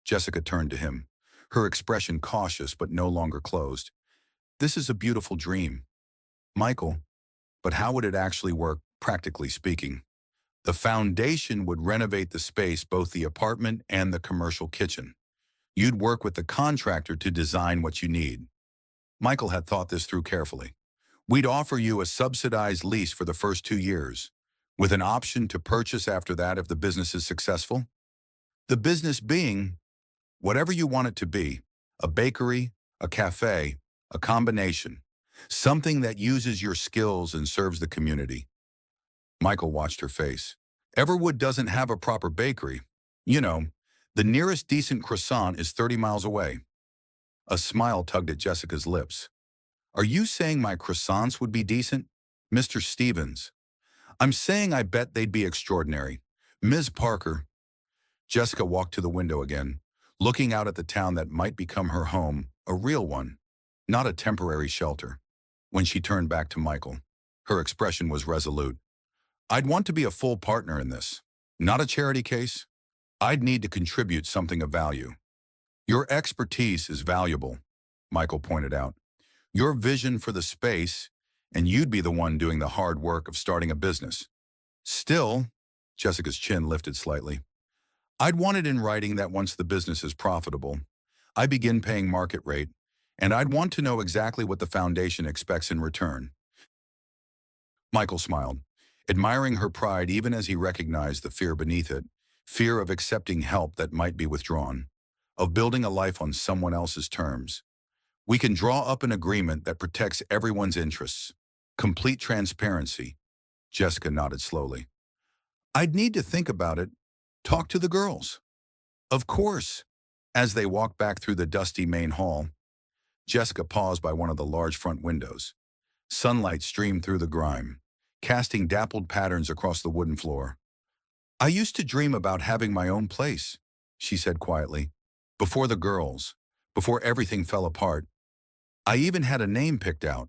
Jessica turned to him, her expression cautious but no longer closed. This is a beautiful dream, Michael, but how would it actually work, practically speaking? The foundation would renovate the space, both the apartment and the commercial kitchen. You'd work with the contractor to design what you need. Michael had thought this through carefully. We'd offer you a subsidized lease for the first 2 years, with an option to purchase after that if the business is successful. The business being whatever you want it to be, a bakery, a cafe, a combination, something that uses your skills and serves the community. Michael watched her face. Everwood doesn't have a proper bakery. You know, the nearest decent croissant is 30 miles away. A smile tugged at Jessica's lips. Are you saying my croissants would be decent? Mr. Stevens. I'm saying I bet they'd be extraordinary. Ms. Parker. Jessica walked to the window again, looking out at the town that might become her home, a real one, not a temporary shelter. When she turned back to Michael, her expression was resolute. I'd want to be a full partner in this, not a charity case. I'd need to contribute something of value. Your expertise is valuable, Michael pointed out. Your vision for the space, and you'd be the one doing the hard work of starting a business. Still, Jessica's chin lifted slightly. I'd want it in writing that once the business is profitable, I begin paying market rate, and I'd want to know exactly what the foundation expects in return. Michael smiled, admiring her pride even as he recognized the fear beneath it, fear of accepting help that might be withdrawn, of building a life on someone else's terms. We can draw up an agreement that protects everyone's interests. Complete transparency. Jessica nodded slowly. I'd need to think about it. Talk to the girls. Of course. As they walked back through the dusty main hall, Jessica paused by one of the large front windows. Sunlight streamed through the grime, casting dappled patterns across the wooden floor. I used to dream about having my own place, she said quietly. Before the girls, before everything fell apart. I even had a name picked out.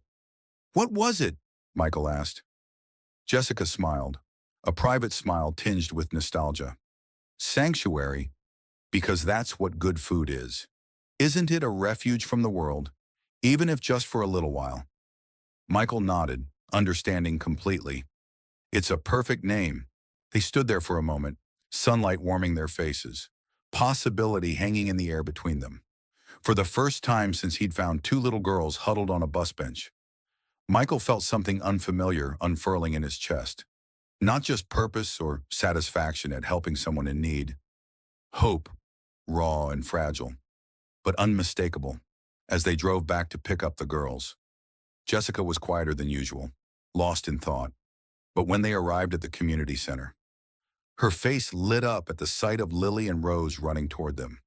What was it? Michael asked. Jessica smiled, a private smile tinged with nostalgia. Sanctuary, because that's what good food is. Isn't it a refuge from the world, even if just for a little while? Michael nodded, understanding completely. It's a perfect name. They stood there for a moment, sunlight warming their faces, possibility hanging in the air between them. For the first time since he'd found two little girls huddled on a bus bench, Michael felt something unfamiliar unfurling in his chest. Not just purpose or satisfaction at helping someone in need. Hope, raw and fragile, but unmistakable, as they drove back to pick up the girls. Jessica was quieter than usual, lost in thought. But when they arrived at the community center, her face lit up at the sight of Lily and Rose running toward them.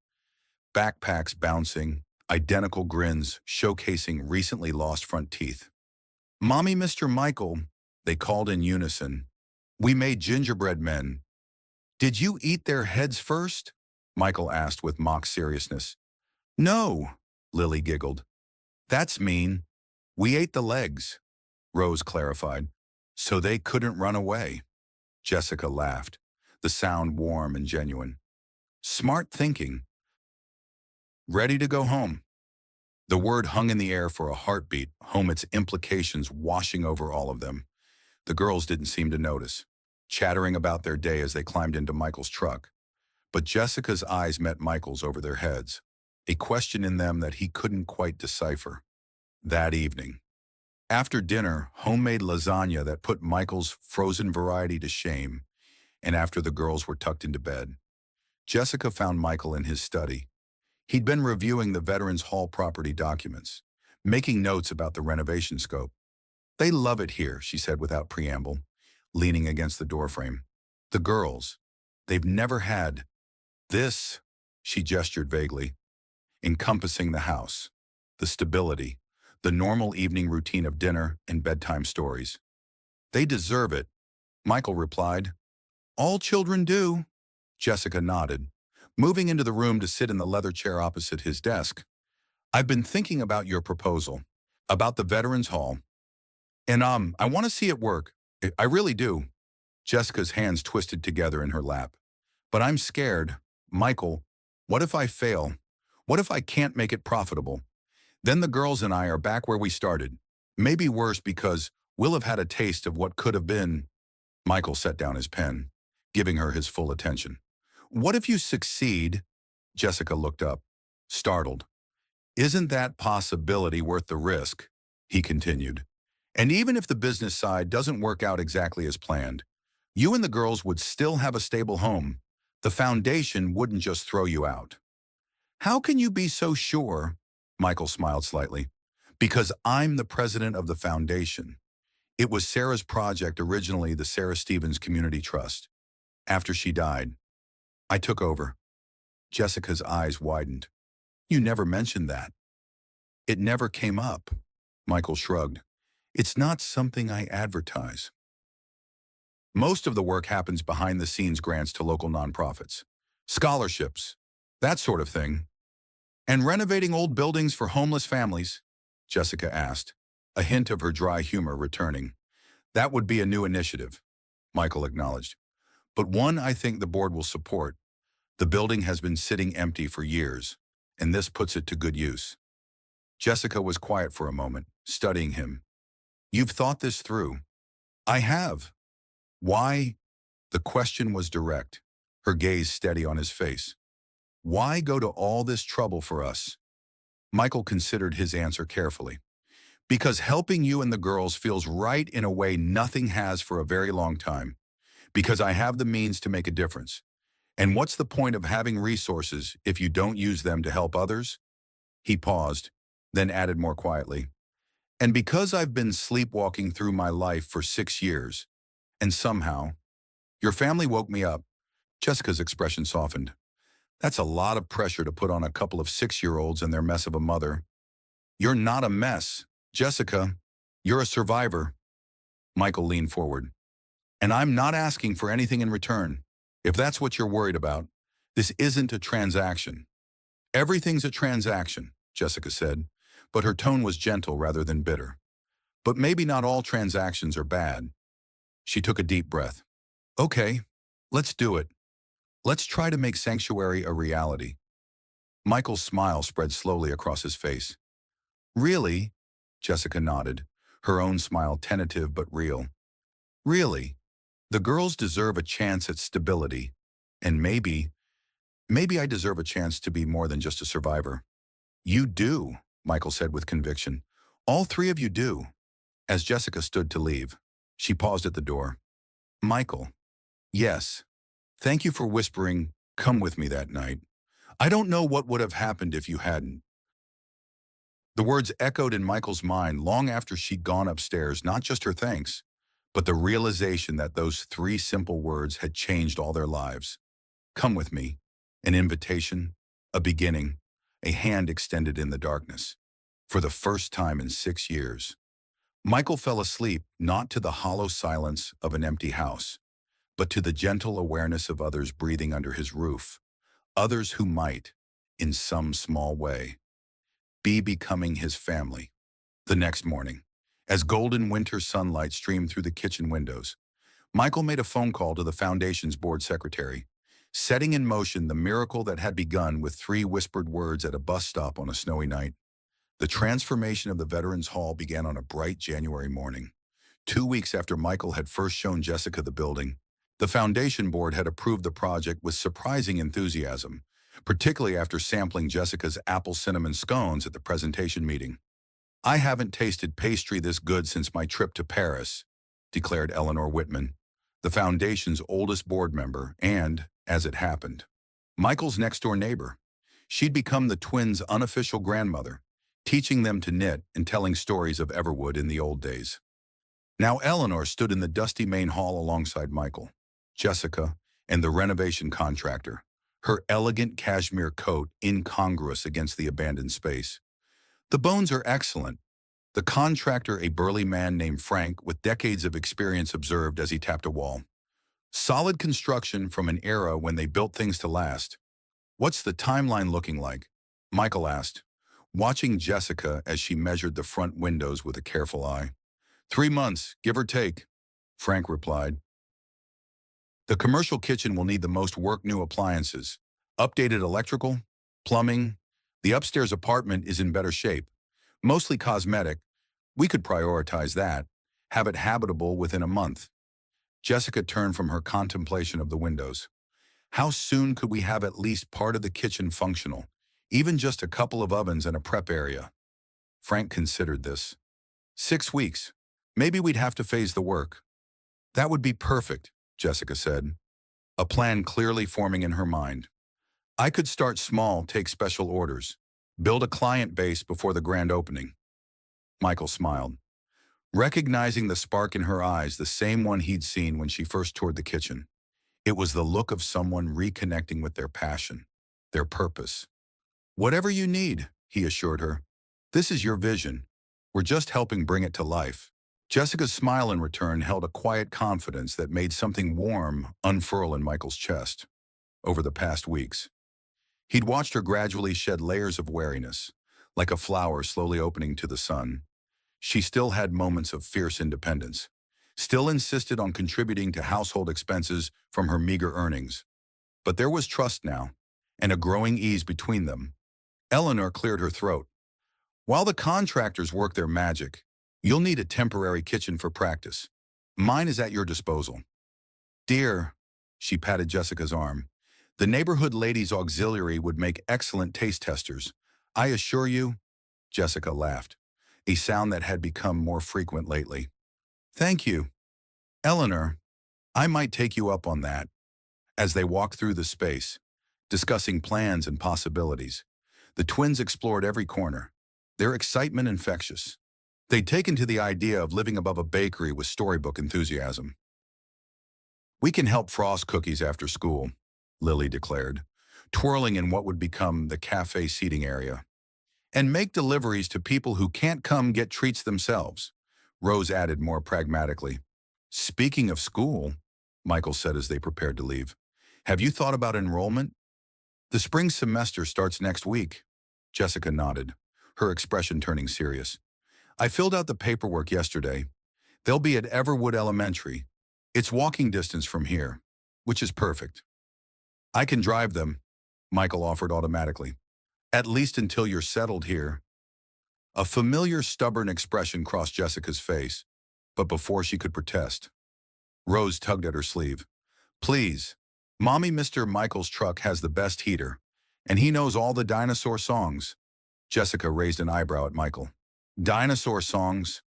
Backpacks bouncing, identical grins showcasing recently lost front teeth. Mommy, Mr. Michael, they called in unison. We made gingerbread men. Did you eat their heads first? Michael asked with mock seriousness. No, Lily giggled. That's mean. We ate the legs, Rose clarified, so they couldn't run away. Jessica laughed, the sound warm and genuine. Smart thinking. Ready to go home. The word hung in the air for a heartbeat, home its implications washing over all of them. The girls didn't seem to notice, chattering about their day as they climbed into Michael's truck. But Jessica's eyes met Michael's over their heads, a question in them that he couldn't quite decipher. That evening, after dinner, homemade lasagna that put Michael's frozen variety to shame, and after the girls were tucked into bed, Jessica found Michael in his study. He'd been reviewing the Veterans Hall property documents, making notes about the renovation scope. They love it here, she said without preamble, leaning against the doorframe. The girls, they've never had this, she gestured vaguely, encompassing the house, the stability, the normal evening routine of dinner and bedtime stories. They deserve it, Michael replied. All children do. Jessica nodded, moving into the room to sit in the leather chair opposite his desk. I've been thinking about your proposal, about the Veterans Hall. And I want to see it work. I really do. Jessica's hands twisted together in her lap. But I'm scared, Michael, What if I fail? What if I can't make it profitable? Then the girls and I are back where we started. Maybe worse because we'll have had a taste of what could have been. Michael set down his pen, giving her his full attention. What if you succeed? Jessica looked up, startled. Isn't that possibility worth the risk? He continued. And even if the business side doesn't work out exactly as planned, you and the girls would still have a stable home. The foundation wouldn't just throw you out. How can you be so sure? Michael smiled slightly. Because I'm the president of the foundation. It was Sarah's project, originally the Sarah Stevens Community Trust. After she died, I took over. Jessica's eyes widened. You never mentioned that. It never came up. Michael shrugged. It's not something I advertise. Most of the work happens behind the scenes, grants to local nonprofits, scholarships, that sort of thing. And renovating old buildings for homeless families? Jessica asked, a hint of her dry humor returning. That would be a new initiative, Michael acknowledged. But one I think the board will support. The building has been sitting empty for years, and this puts it to good use. Jessica was quiet for a moment, studying him. You've thought this through. I have. Why? The question was direct, her gaze steady on his face. Why go to all this trouble for us? Michael considered his answer carefully. Because helping you and the girls feels right in a way nothing has for a very long time. Because I have the means to make a difference. And what's the point of having resources if you don't use them to help others? He paused, then added more quietly. And because I've been sleepwalking through my life for 6 years, and somehow, your family woke me up. Jessica's expression softened. That's a lot of pressure to put on a couple of 6-year-olds and their mess of a mother. You're not a mess, Jessica. You're a survivor. Michael leaned forward. And I'm not asking for anything in return. If that's what you're worried about, this isn't a transaction. Everything's a transaction, Jessica said, but her tone was gentle rather than bitter. But maybe not all transactions are bad. She took a deep breath. Okay, let's do it. Let's try to make Sanctuary a reality. Michael's smile spread slowly across his face. Really? Jessica nodded, her own smile tentative but real. Really? The girls deserve a chance at stability. And maybe I deserve a chance to be more than just a survivor. You do, Michael said with conviction. All 3 of you do. As Jessica stood to leave, she paused at the door. Michael, yes. Thank you for whispering, come with me that night. I don't know what would have happened if you hadn't. The words echoed in Michael's mind long after she'd gone upstairs, not just her thanks, but the realization that those 3 simple words had changed all their lives. Come with me, an invitation, a beginning, a hand extended in the darkness. For the first time in 6 years, Michael fell asleep not to the hollow silence of an empty house, but to the gentle awareness of others breathing under his roof, others who might, in some small way, be becoming his family. The next morning, as golden winter sunlight streamed through the kitchen windows, Michael made a phone call to the foundation's board secretary, setting in motion the miracle that had begun with 3 whispered words at a bus stop on a snowy night. The transformation of the Veterans Hall began on a bright January morning. 2 weeks after Michael had first shown Jessica the building, the foundation board had approved the project with surprising enthusiasm, particularly after sampling Jessica's apple cinnamon scones at the presentation meeting. I haven't tasted pastry this good since my trip to Paris, declared Eleanor Whitman, the foundation's oldest board member and, as it happened, Michael's next-door neighbor. She'd become the twins' unofficial grandmother, teaching them to knit and telling stories of Everwood in the old days. Now Eleanor stood in the dusty main hall alongside Michael, Jessica, and the renovation contractor, her elegant cashmere coat incongruous against the abandoned space. The bones are excellent. The contractor, a burly man named Frank with decades of experience, observed as he tapped a wall. Solid construction from an era when they built things to last. What's the timeline looking like? Michael asked, watching Jessica as she measured the front windows with a careful eye. 3 months, give or take, Frank replied. The commercial kitchen will need the most work new appliances, Updated electrical, plumbing. The upstairs apartment is in better shape. Mostly cosmetic. We could prioritize that. Have it habitable within a month. Jessica turned from her contemplation of the windows. How soon could we have at least part of the kitchen functional? Even just a couple of ovens and a prep area. Frank considered this. 6 weeks. Maybe we'd have to phase the work. That would be perfect, Jessica said, a plan clearly forming in her mind. I could start small, take special orders, build a client base before the grand opening. Michael smiled, recognizing the spark in her eyes, the same one he'd seen when she first toured the kitchen. It was the look of someone reconnecting with their passion, their purpose. Whatever you need, he assured her. This is your vision. We're just helping bring it to life. Jessica's smile in return held a quiet confidence that made something warm unfurl in Michael's chest. Over the past weeks, he'd watched her gradually shed layers of wariness, like a flower slowly opening to the sun. She still had moments of fierce independence, still insisted on contributing to household expenses from her meager earnings. But there was trust now, and a growing ease between them. Eleanor cleared her throat. While the contractors work their magic, you'll need a temporary kitchen for practice. Mine is at your disposal. Dear, she patted Jessica's arm, the neighborhood ladies' auxiliary would make excellent taste testers. I assure you, Jessica laughed, a sound that had become more frequent lately. Thank you. Eleanor, I might take you up on that. As they walked through the space, discussing plans and possibilities, the twins explored every corner, their excitement infectious. They'd taken to the idea of living above a bakery with storybook enthusiasm. We can help frost cookies after school, Lily declared, twirling in what would become the cafe seating area. And make deliveries to people who can't come get treats themselves, Rose added more pragmatically. Speaking of school, Michael said as they prepared to leave, have you thought about enrollment? The spring semester starts next week. Jessica nodded, her expression turning serious. I filled out the paperwork yesterday. They'll be at Everwood Elementary. It's walking distance from here, which is perfect. I can drive them, Michael offered automatically. At least until you're settled here. A familiar stubborn expression crossed Jessica's face, but before she could protest, Rose tugged at her sleeve. Please, Mommy, Mr. Michael's truck has the best heater, and he knows all the dinosaur songs. Jessica raised an eyebrow at Michael. Dinosaur songs?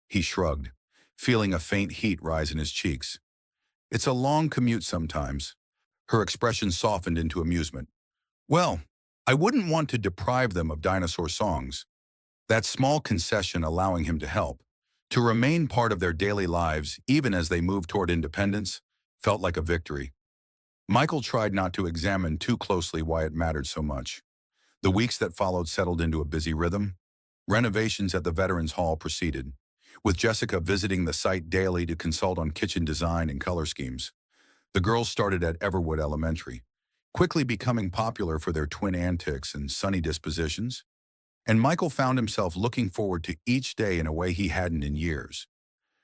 He shrugged, feeling a faint heat rise in his cheeks. It's a long commute sometimes. Her expression softened into amusement. Well, I wouldn't want to deprive them of dinosaur songs. That small concession allowing him to help, to remain part of their daily lives even as they moved toward independence, felt like a victory. Michael tried not to examine too closely why it mattered so much. The weeks that followed settled into a busy rhythm. Renovations at the Veterans Hall proceeded, with Jessica visiting the site daily to consult on kitchen design and color schemes. The girls started at Everwood Elementary, quickly becoming popular for their twin antics and sunny dispositions. And Michael found himself looking forward to each day in a way he hadn't in years.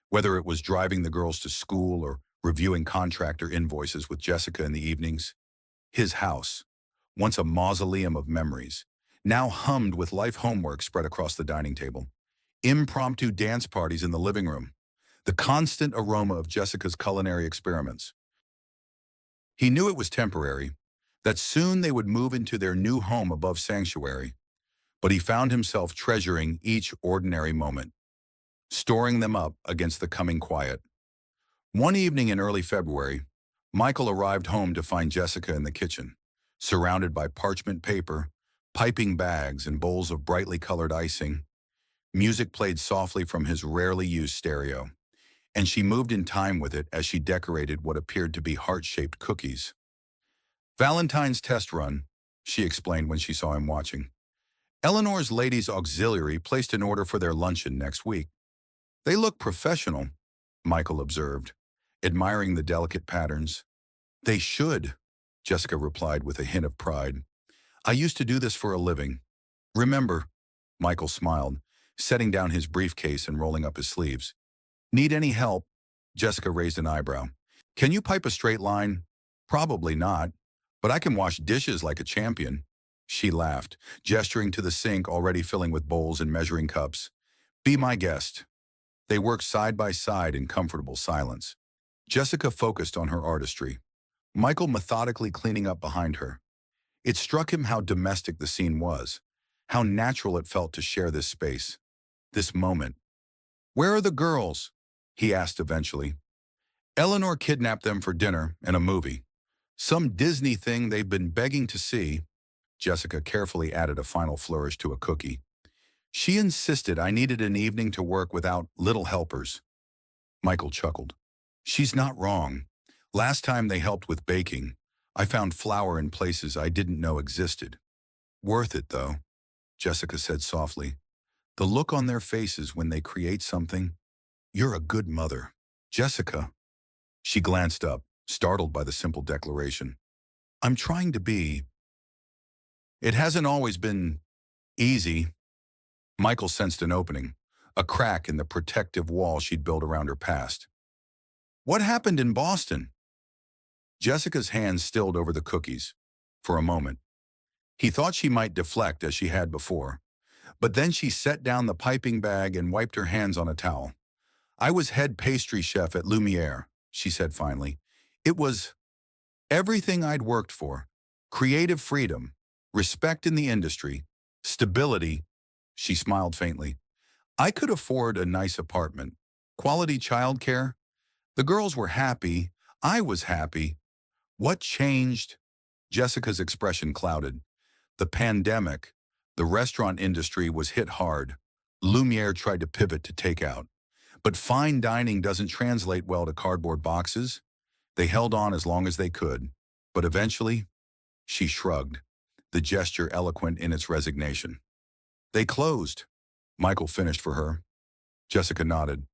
Whether it was driving the girls to school or reviewing contractor invoices with Jessica in the evenings, his house, once a mausoleum of memories, now hummed with life homework spread across the dining table. Impromptu dance parties in the living room, the constant aroma of Jessica's culinary experiments. He knew it was temporary, that soon they would move into their new home above Sanctuary, but he found himself treasuring each ordinary moment, storing them up against the coming quiet. One evening in early February, Michael arrived home to find Jessica in the kitchen, surrounded by parchment paper, piping bags, and bowls of brightly colored icing. Music played softly from his rarely used stereo, and she moved in time with it as she decorated what appeared to be heart-shaped cookies. Valentine's test run, she explained when she saw him watching. Eleanor's ladies' auxiliary placed an order for their luncheon next week. They look professional, Michael observed, admiring the delicate patterns. They should, Jessica replied with a hint of pride. I used to do this for a living. Remember, Michael smiled, setting down his briefcase and rolling up his sleeves. Need any help? Jessica raised an eyebrow. Can you pipe a straight line? Probably not, but I can wash dishes like a champion. She laughed, gesturing to the sink already filling with bowls and measuring cups. Be my guest. They worked side by side in comfortable silence. Jessica focused on her artistry, Michael methodically cleaning up behind her. It struck him how domestic the scene was, how natural it felt to share this space, this moment. Where are the girls? He asked eventually. Eleanor kidnapped them for dinner and a movie. Some Disney thing they've been begging to see. Jessica carefully added a final flourish to a cookie. She insisted I needed an evening to work without little helpers. Michael chuckled. She's not wrong. Last time they helped with baking, I found flour in places I didn't know existed. Worth it, though, Jessica said softly. The look on their faces when they create something. You're a good mother. Jessica. She glanced up, startled by the simple declaration. I'm trying to be. It hasn't always been easy. Michael sensed an opening, a crack in the protective wall she'd built around her past. What happened in Boston? Jessica's hands stilled over the cookies. For a moment, he thought she might deflect as she had before, but then she set down the piping bag and wiped her hands on a towel. I was head pastry chef at Lumiere, she said finally. It was everything I'd worked for. Creative freedom, respect in the industry, stability. She smiled faintly. I could afford a nice apartment, quality childcare. The girls were happy. I was happy. What changed? Jessica's expression clouded. The pandemic. The restaurant industry was hit hard. Lumiere tried to pivot to takeout. But fine dining doesn't translate well to cardboard boxes. They held on as long as they could. But eventually, she shrugged, the gesture eloquent in its resignation. They closed. Michael finished for her. Jessica nodded.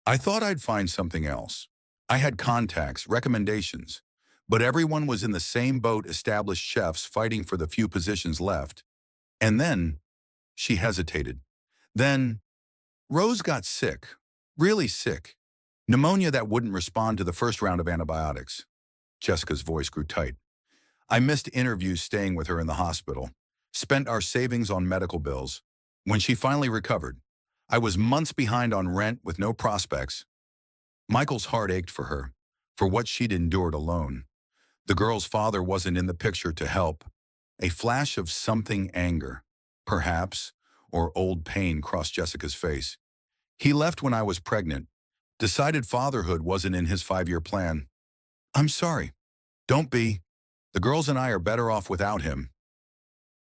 I thought I'd find something else. I had contacts, recommendations, but everyone was in the same boat, established chefs fighting for the few positions left. And then, she hesitated. Then, Rose got sick, really sick. Pneumonia that wouldn't respond to the first round of antibiotics. Jessica's voice grew tight. I missed interviews staying with her in the hospital, spent our savings on medical bills. When she finally recovered, I was months behind on rent with no prospects. Michael's heart ached for her, for what she'd endured alone. The girl's father wasn't in the picture to help. A flash of something anger, perhaps, or old pain crossed Jessica's face. He left when I was pregnant, decided fatherhood wasn't in his 5-year plan. I'm sorry. Don't be. The girls and I are better off without him.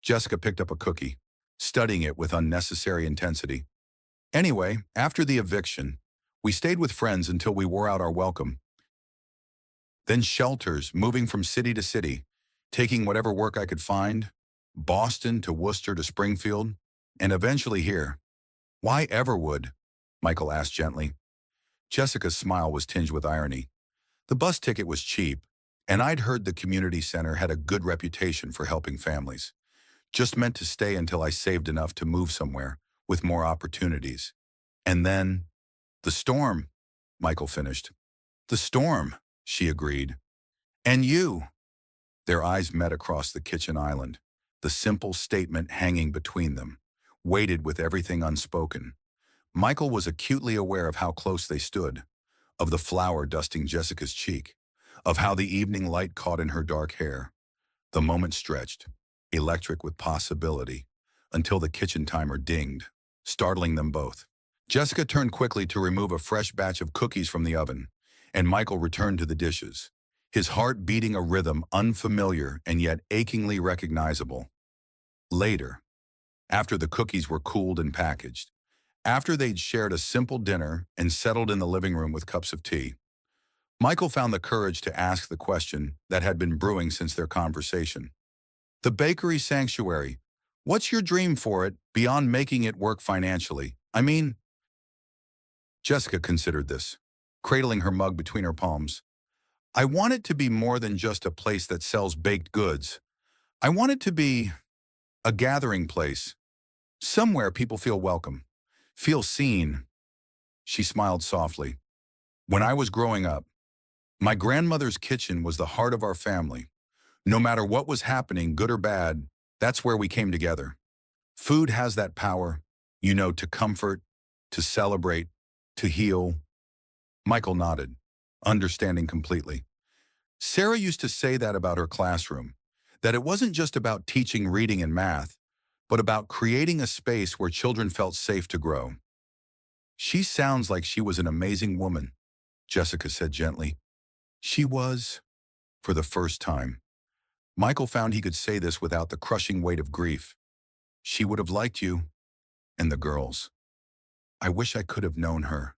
Jessica picked up a cookie, studying it with unnecessary intensity. Anyway, after the eviction, we stayed with friends until we wore out our welcome. Then shelters, moving from city to city, taking whatever work I could find, Boston to Worcester to Springfield, and eventually here. Why Everwood? Michael asked gently. Jessica's smile was tinged with irony. The bus ticket was cheap, and I'd heard the community center had a good reputation for helping families. Just meant to stay until I saved enough to move somewhere with more opportunities. And then, the storm, Michael finished. The storm, she agreed. And you. Their eyes met across the kitchen island, the simple statement hanging between them, weighted with everything unspoken. Michael was acutely aware of how close they stood, of the flour dusting Jessica's cheek, of how the evening light caught in her dark hair. The moment stretched, electric with possibility, until the kitchen timer dinged, startling them both. Jessica turned quickly to remove a fresh batch of cookies from the oven, and Michael returned to the dishes, his heart beating a rhythm unfamiliar and yet achingly recognizable. Later, after the cookies were cooled and packaged, after they'd shared a simple dinner and settled in the living room with cups of tea, Michael found the courage to ask the question that had been brewing since their conversation. The bakery sanctuary, what's your dream for it beyond making it work financially? I mean, Jessica considered this, cradling her mug between her palms. I want it to be more than just a place that sells baked goods. I want it to be a gathering place, somewhere people feel welcome, feel seen. She smiled softly. When I was growing up, my grandmother's kitchen was the heart of our family. No matter what was happening, good or bad, that's where we came together. Food has that power, to comfort, to celebrate, to heal. Michael nodded, understanding completely. Sarah used to say that about her classroom, that it wasn't just about teaching reading and math, but about creating a space where children felt safe to grow. She sounds like she was an amazing woman, Jessica said gently. She was, for the first time. Michael found he could say this without the crushing weight of grief. She would have liked you, and the girls. I wish I could have known her.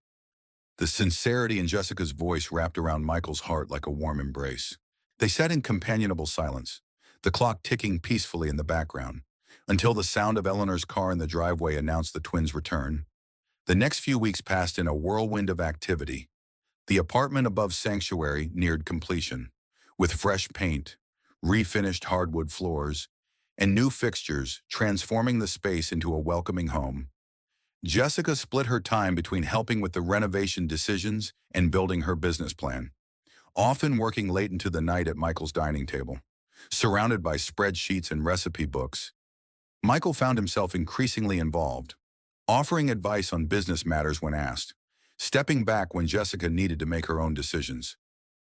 The sincerity in Jessica's voice wrapped around Michael's heart like a warm embrace. They sat in companionable silence, the clock ticking peacefully in the background, until the sound of Eleanor's car in the driveway announced the twins' return. The next few weeks passed in a whirlwind of activity. The apartment above Sanctuary neared completion, with fresh paint, refinished hardwood floors, and new fixtures transforming the space into a welcoming home. Jessica split her time between helping with the renovation decisions and building her business plan, often working late into the night at Michael's dining table. Surrounded by spreadsheets and recipe books, Michael found himself increasingly involved, offering advice on business matters when asked, stepping back when Jessica needed to make her own decisions.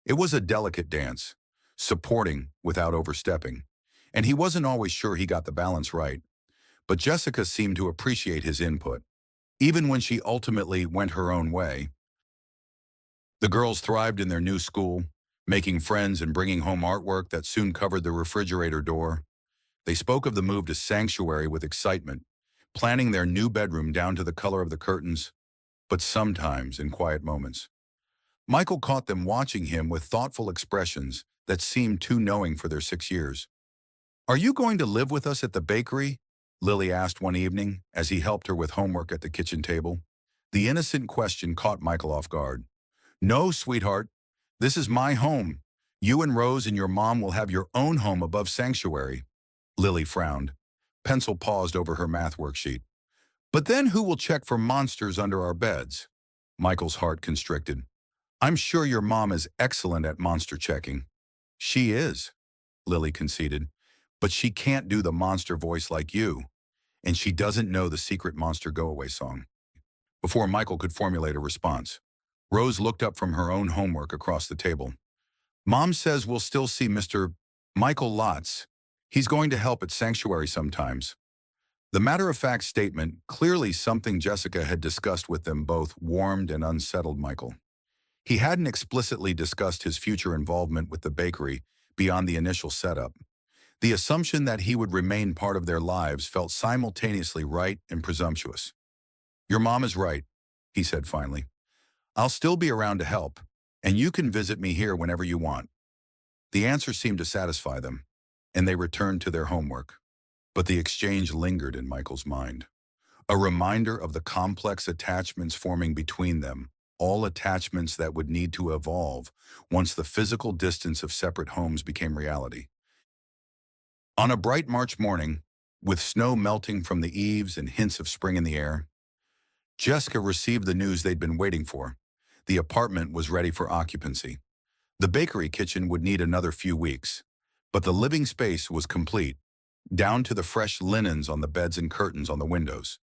It was a delicate dance, supporting without overstepping, and he wasn't always sure he got the balance right, but Jessica seemed to appreciate his input. Even when she ultimately went her own way, the girls thrived in their new school, making friends and bringing home artwork that soon covered the refrigerator door. They spoke of the move to Sanctuary with excitement, planning their new bedroom down to the color of the curtains, but sometimes in quiet moments. Michael caught them watching him with thoughtful expressions that seemed too knowing for their 6 years. Are you going to live with us at the bakery? Lily asked one evening as he helped her with homework at the kitchen table. The innocent question caught Michael off guard. No, sweetheart. This is my home. You and Rose and your mom will have your own home above Sanctuary. Lily frowned. Pencil paused over her math worksheet. But then who will check for monsters under our beds? Michael's heart constricted. I'm sure your mom is excellent at monster checking. She is, Lily conceded. But she can't do the monster voice like you, and she doesn't know the secret Monster Go Away song. Before Michael could formulate a response, Rose looked up from her own homework across the table. Mom says we'll still see Mr. Michael lots. He's going to help at Sanctuary sometimes. The matter-of-fact statement, clearly something Jessica had discussed with them both, warmed and unsettled Michael. He hadn't explicitly discussed his future involvement with the bakery beyond the initial setup. The assumption that he would remain part of their lives felt simultaneously right and presumptuous. Your mom is right, he said finally. I'll still be around to help, and you can visit me here whenever you want. The answer seemed to satisfy them, and they returned to their homework. But the exchange lingered in Michael's mind. A reminder of the complex attachments forming between them, all attachments that would need to evolve once the physical distance of separate homes became reality. On a bright March morning, with snow melting from the eaves and hints of spring in the air, Jessica received the news they'd been waiting for. The apartment was ready for occupancy. The bakery kitchen would need another few weeks, but the living space was complete, down to the fresh linens on the beds and curtains on the windows.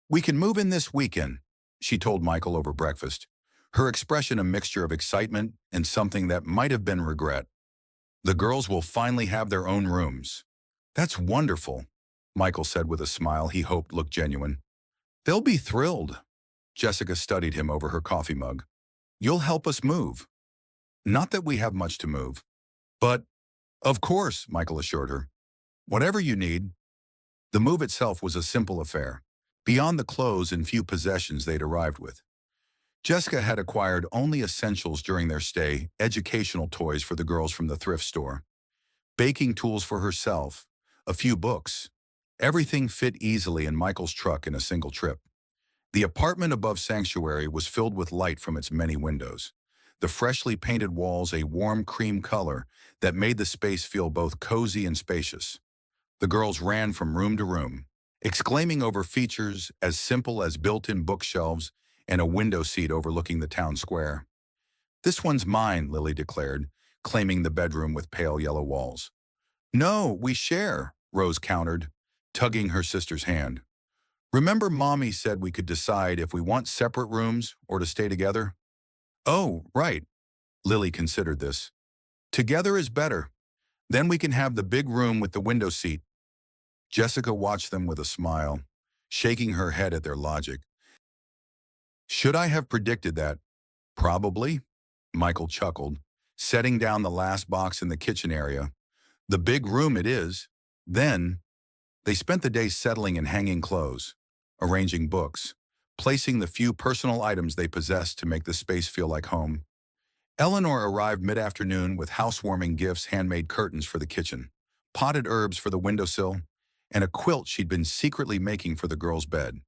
We can move in this weekend, she told Michael over breakfast, her expression a mixture of excitement and something that might have been regret. The girls will finally have their own rooms. That's wonderful, Michael said with a smile he hoped looked genuine. They'll be thrilled. Jessica studied him over her coffee mug. You'll help us move. Not that we have much to move. But, of course, Michael assured her. Whatever you need. The move itself was a simple affair, beyond the clothes and few possessions they'd arrived with. Jessica had acquired only essentials during their stay, educational toys for the girls from the thrift store, baking tools for herself, a few books. Everything fit easily in Michael's truck in a single trip. The apartment above Sanctuary was filled with light from its many windows, the freshly painted walls a warm cream color that made the space feel both cozy and spacious. The girls ran from room to room, exclaiming over features as simple as built-in bookshelves and a window seat overlooking the town square. This one's mine, Lily declared, claiming the bedroom with pale yellow walls. No, we share, Rose countered, tugging her sister's hand. Remember Mommy said we could decide if we want separate rooms or to stay together? Oh, right. Lily considered this. Together is better. Then we can have the big room with the window seat. Jessica watched them with a smile, shaking her head at their logic. Should I have predicted that? Probably, Michael chuckled, setting down the last box in the kitchen area. The big room it is. Then, they spent the day settling and hanging clothes, arranging books, placing the few personal items they possessed to make the space feel like home. Eleanor arrived mid-afternoon with housewarming gifts, handmade curtains for the kitchen, potted herbs for the windowsill, and a quilt she'd been secretly making for the girls' bed.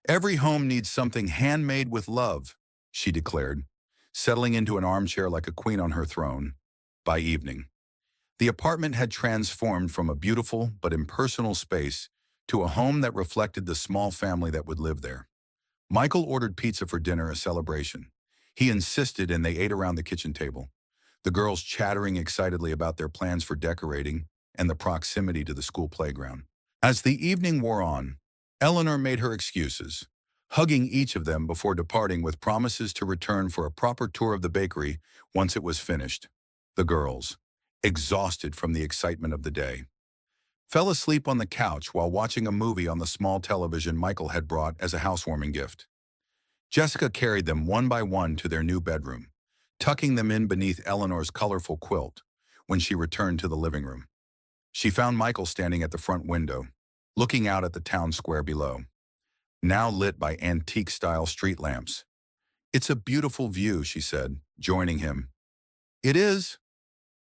Every home needs something handmade with love, she declared, settling into an armchair like a queen on her throne. By evening, the apartment had transformed from a beautiful but impersonal space to a home that reflected the small family that would live there. Michael ordered pizza for dinner, a celebration. He insisted, and they ate around the kitchen table, the girls chattering excitedly about their plans for decorating and the proximity to the school playground. As the evening wore on, Eleanor made her excuses, hugging each of them before departing with promises to return for a proper tour of the bakery once it was finished. The girls, exhausted from the excitement of the day, fell asleep on the couch while watching a movie on the small television Michael had brought as a housewarming gift. Jessica carried them one by one to their new bedroom, tucking them in beneath Eleanor's colorful quilt when she returned to the living room. She found Michael standing at the front window, looking out at the town square below, now lit by antique-style street lamps. It's a beautiful view, she said, joining him. It is,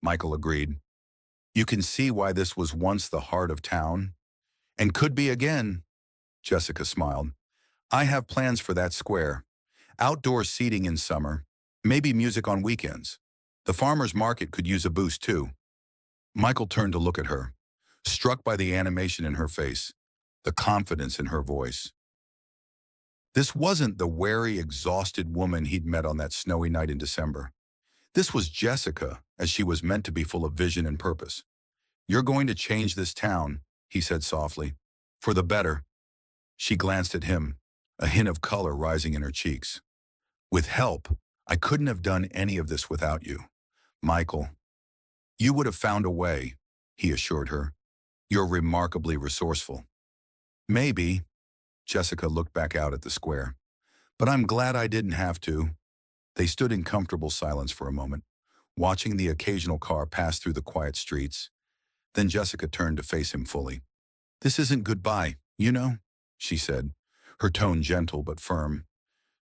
Michael agreed. You can see why this was once the heart of town, and could be again, Jessica smiled. I have plans for that square. Outdoor seating in summer, maybe music on weekends. The farmer's market could use a boost too. Michael turned to look at her, struck by the animation in her face, the confidence in her voice. This wasn't the wary, exhausted woman he'd met on that snowy night in December. This was Jessica, as she was meant to be, full of vision and purpose. You're going to change this town, he said softly. For the better. She glanced at him, a hint of color rising in her cheeks. With help, I couldn't have done any of this without you. Michael, you would have found a way, he assured her. You're remarkably resourceful. Maybe, Jessica looked back out at the square. But I'm glad I didn't have to. They stood in comfortable silence for a moment, watching the occasional car pass through the quiet streets. Then Jessica turned to face him fully. This isn't goodbye, you know, she said, her tone gentle but firm.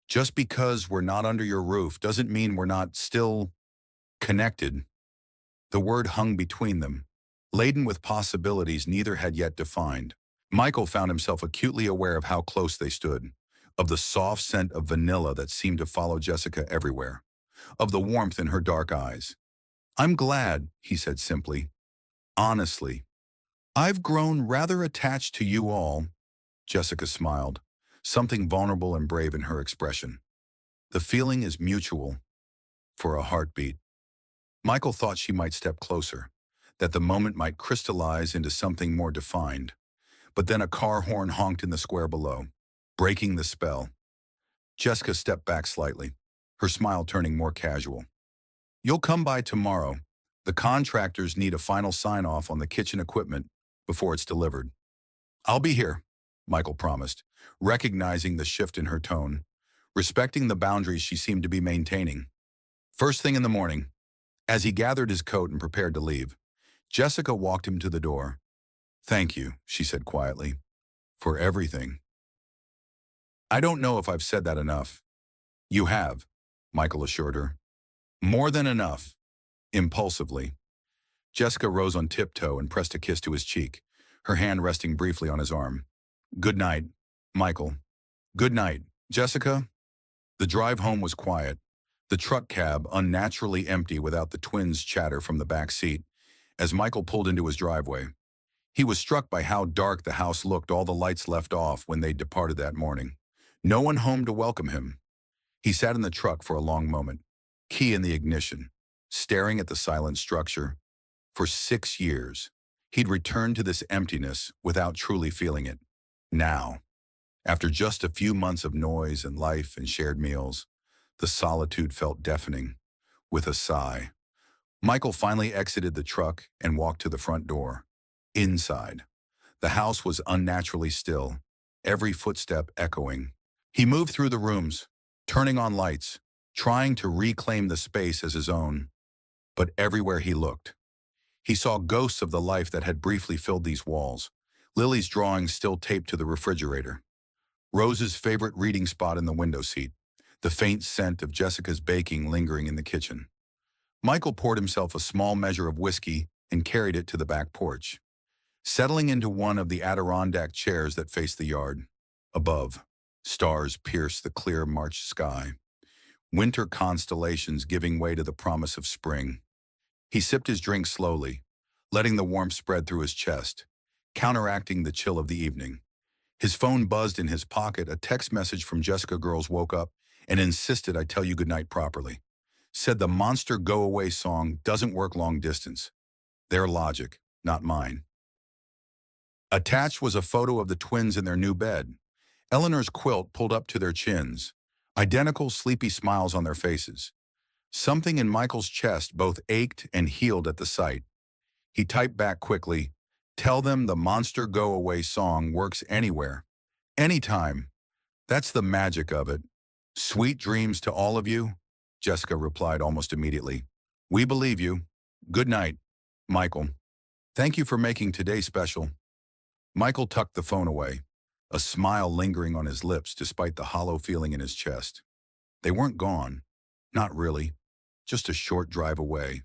Just because we're not under your roof doesn't mean we're not still connected. The word hung between them, laden with possibilities neither had yet defined. Michael found himself acutely aware of how close they stood, of the soft scent of vanilla that seemed to follow Jessica everywhere, of the warmth in her dark eyes. I'm glad, he said simply. Honestly, I've grown rather attached to you all. Jessica smiled, something vulnerable and brave in her expression. The feeling is mutual, for a heartbeat. Michael thought she might step closer, that the moment might crystallize into something more defined. But then a car horn honked in the square below, breaking the spell. Jessica stepped back slightly, her smile turning more casual. You'll come by tomorrow. The contractors need a final sign-off on the kitchen equipment before it's delivered. I'll be here, Michael promised, recognizing the shift in her tone, respecting the boundaries she seemed to be maintaining. First thing in the morning, as he gathered his coat and prepared to leave, Jessica walked him to the door. Thank you, she said quietly, for everything. I don't know if I've said that enough. You have, Michael assured her. More than enough. Impulsively, Jessica rose on tiptoe and pressed a kiss to his cheek, her hand resting briefly on his arm. Good night, Michael. Good night, Jessica. The drive home was quiet, the truck cab unnaturally empty without the twins' chatter from the back seat, as Michael pulled into his driveway. He was struck by how dark the house looked, all the lights left off when they departed that morning. No one home to welcome him. He sat in the truck for a long moment, key in the ignition, staring at the silent structure. For 6 years, he'd returned to this emptiness without truly feeling it. Now, after just a few months of noise and life and shared meals, the solitude felt deafening. With a sigh, Michael finally exited the truck and walked to the front door. Inside, the house was unnaturally still, every footstep echoing. He moved through the rooms, turning on lights, trying to reclaim the space as his own. But everywhere he looked, he saw ghosts of the life that had briefly filled these walls. Lily's drawings still taped to the refrigerator. Rose's favorite reading spot in the window seat. The faint scent of Jessica's baking lingering in the kitchen. Michael poured himself a small measure of whiskey and carried it to the back porch, settling into one of the Adirondack chairs that faced the yard. Above, stars pierced the clear March sky, winter constellations giving way to the promise of spring. He sipped his drink slowly, letting the warmth spread through his chest, counteracting the chill of the evening. His phone buzzed in his pocket. A text message from Jessica. Girls woke up and insisted I tell you goodnight properly. Said the Monster Go Away song doesn't work long distance. Their logic, not mine. Attached was a photo of the twins in their new bed. Eleanor's quilt pulled up to their chins, identical sleepy smiles on their faces. Something in Michael's chest both ached and healed at the sight. He typed back quickly, "Tell them the Monster Go Away song works anywhere, anytime. That's the magic of it. Sweet dreams to all of you." Jessica replied almost immediately. "We believe you. Good night, Michael. Thank you for making today special." Michael tucked the phone away, a smile lingering on his lips despite the hollow feeling in his chest. They weren't gone. Not really. Just a short drive away.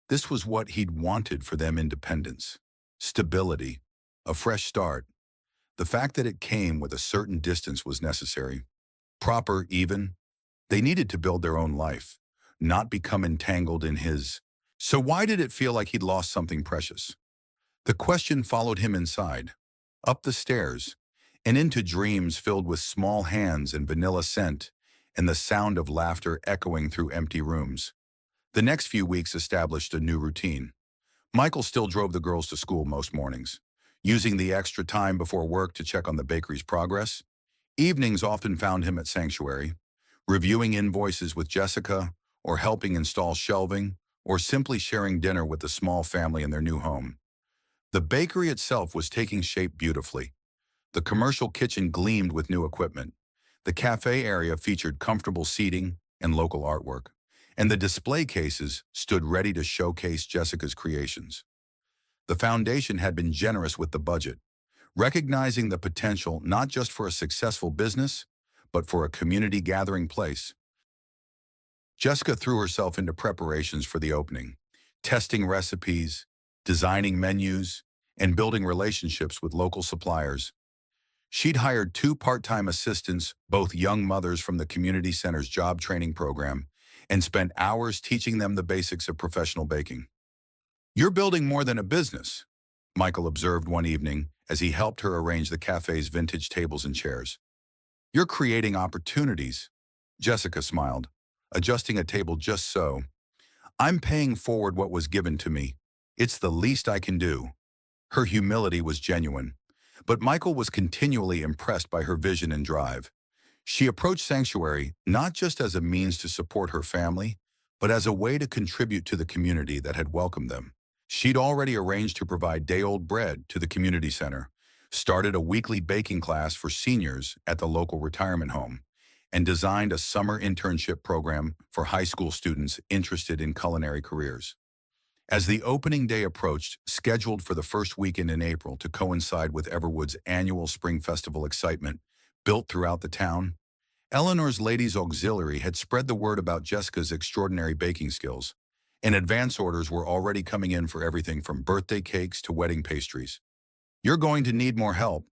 This was what he'd wanted for them: independence, stability, a fresh start. The fact that it came with a certain distance was necessary. Proper, even. They needed to build their own life, not become entangled in his. So why did it feel like he'd lost something precious? The question followed him inside, up the stairs, and into dreams filled with small hands and vanilla scent, and the sound of laughter echoing through empty rooms. The next few weeks established a new routine. Michael still drove the girls to school most mornings, using the extra time before work to check on the bakery's progress. Evenings often found him at Sanctuary, reviewing invoices with Jessica, or helping install shelving, or simply sharing dinner with the small family in their new home. The bakery itself was taking shape beautifully. The commercial kitchen gleamed with new equipment. The cafe area featured comfortable seating and local artwork, and the display cases stood ready to showcase Jessica's creations. The foundation had been generous with the budget, recognizing the potential not just for a successful business, but for a community gathering place. Jessica threw herself into preparations for the opening, testing recipes, designing menus, and building relationships with local suppliers. She'd hired 2 part-time assistants, both young mothers from the community center's job training program, and spent hours teaching them the basics of professional baking. "You're building more than a business," Michael observed one evening as he helped her arrange the cafe's vintage tables and chairs. "You're creating opportunities," Jessica smiled, adjusting a table just so. "I'm paying forward what was given to me. It's the least I can do." Her humility was genuine, but Michael was continually impressed by her vision and drive. She approached Sanctuary not just as a means to support her family, but as a way to contribute to the community that had welcomed them. She'd already arranged to provide day-old bread to the community center, started a weekly baking class for seniors at the local retirement home, and designed a summer internship program for high school students interested in culinary careers. As the opening day approached, scheduled for the first weekend in April to coincide with Everwood's annual Spring Festival excitement built throughout the town, Eleanor's Ladies Auxiliary had spread the word about Jessica's extraordinary baking skills, and advance orders were already coming in for everything from birthday cakes to wedding pastries. "You're going to need more help,"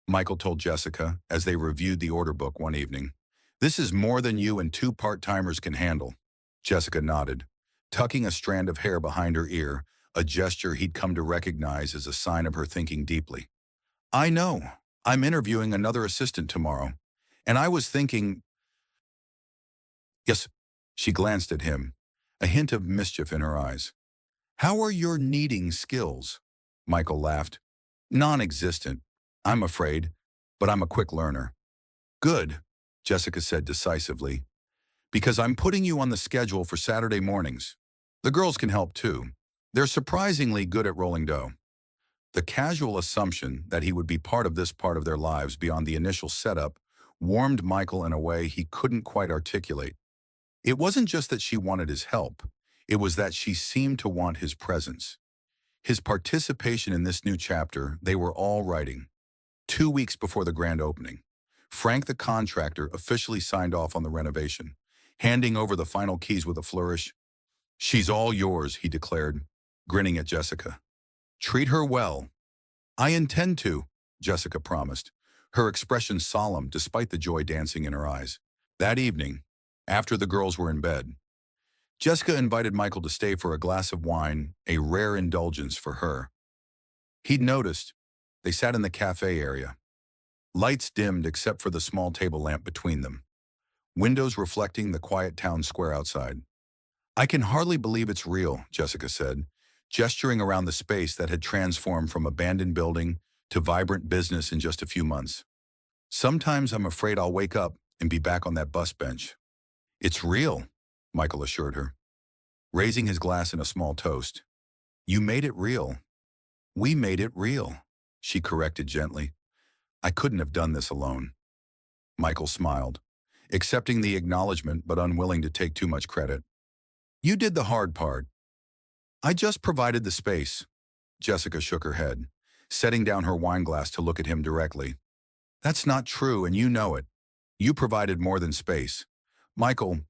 Michael told Jessica as they reviewed the order book one evening. "This is more than you and 2 part-timers can handle." Jessica nodded, tucking a strand of hair behind her ear, a gesture he'd come to recognize as a sign of her thinking deeply. "I know. I'm interviewing another assistant tomorrow. And I was thinking." "Yes." She glanced at him, a hint of mischief in her eyes. How are your kneading skills? Michael laughed. Non-existent, I'm afraid, but I'm a quick learner. Good, Jessica said decisively, because I'm putting you on the schedule for Saturday mornings. The girls can help too. They're surprisingly good at rolling dough. The casual assumption that he would be part of this part of their lives beyond the initial setup warmed Michael in a way he couldn't quite articulate. It wasn't just that she wanted his help. It was that she seemed to want his presence. His participation in this new chapter they were all writing. 2 weeks before the grand opening, Frank the contractor officially signed off on the renovation, handing over the final keys with a flourish. She's all yours, he declared, grinning at Jessica. Treat her well. I intend to, Jessica promised, her expression solemn despite the joy dancing in her eyes. That evening, after the girls were in bed, Jessica invited Michael to stay for a glass of wine, a rare indulgence for her. He'd noticed they sat in the cafe area, lights dimmed except for the small table lamp between them, windows reflecting the quiet town square outside. I can hardly believe it's real, Jessica said, gesturing around the space that had transformed from abandoned building to vibrant business in just a few months. Sometimes I'm afraid I'll wake up and be back on that bus bench. It's real, Michael assured her, raising his glass in a small toast. You made it real. We made it real, she corrected gently. I couldn't have done this alone. Michael smiled, accepting the acknowledgement but unwilling to take too much credit. You did the hard part. I just provided the space. Jessica shook her head, setting down her wine glass to look at him directly. That's not true, and you know it. You provided more than space. Michael,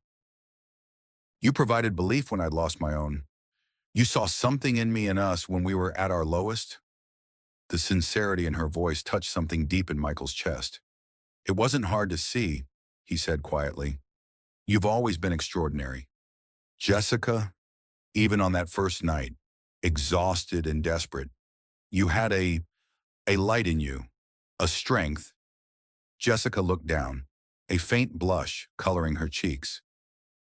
you provided belief when I'd lost my own. You saw something in me and us when we were at our lowest. The sincerity in her voice touched something deep in Michael's chest. It wasn't hard to see, he said quietly. You've always been extraordinary. Jessica, even on that first night, exhausted and desperate, you had a light in you, a strength. Jessica looked down, a faint blush coloring her cheeks.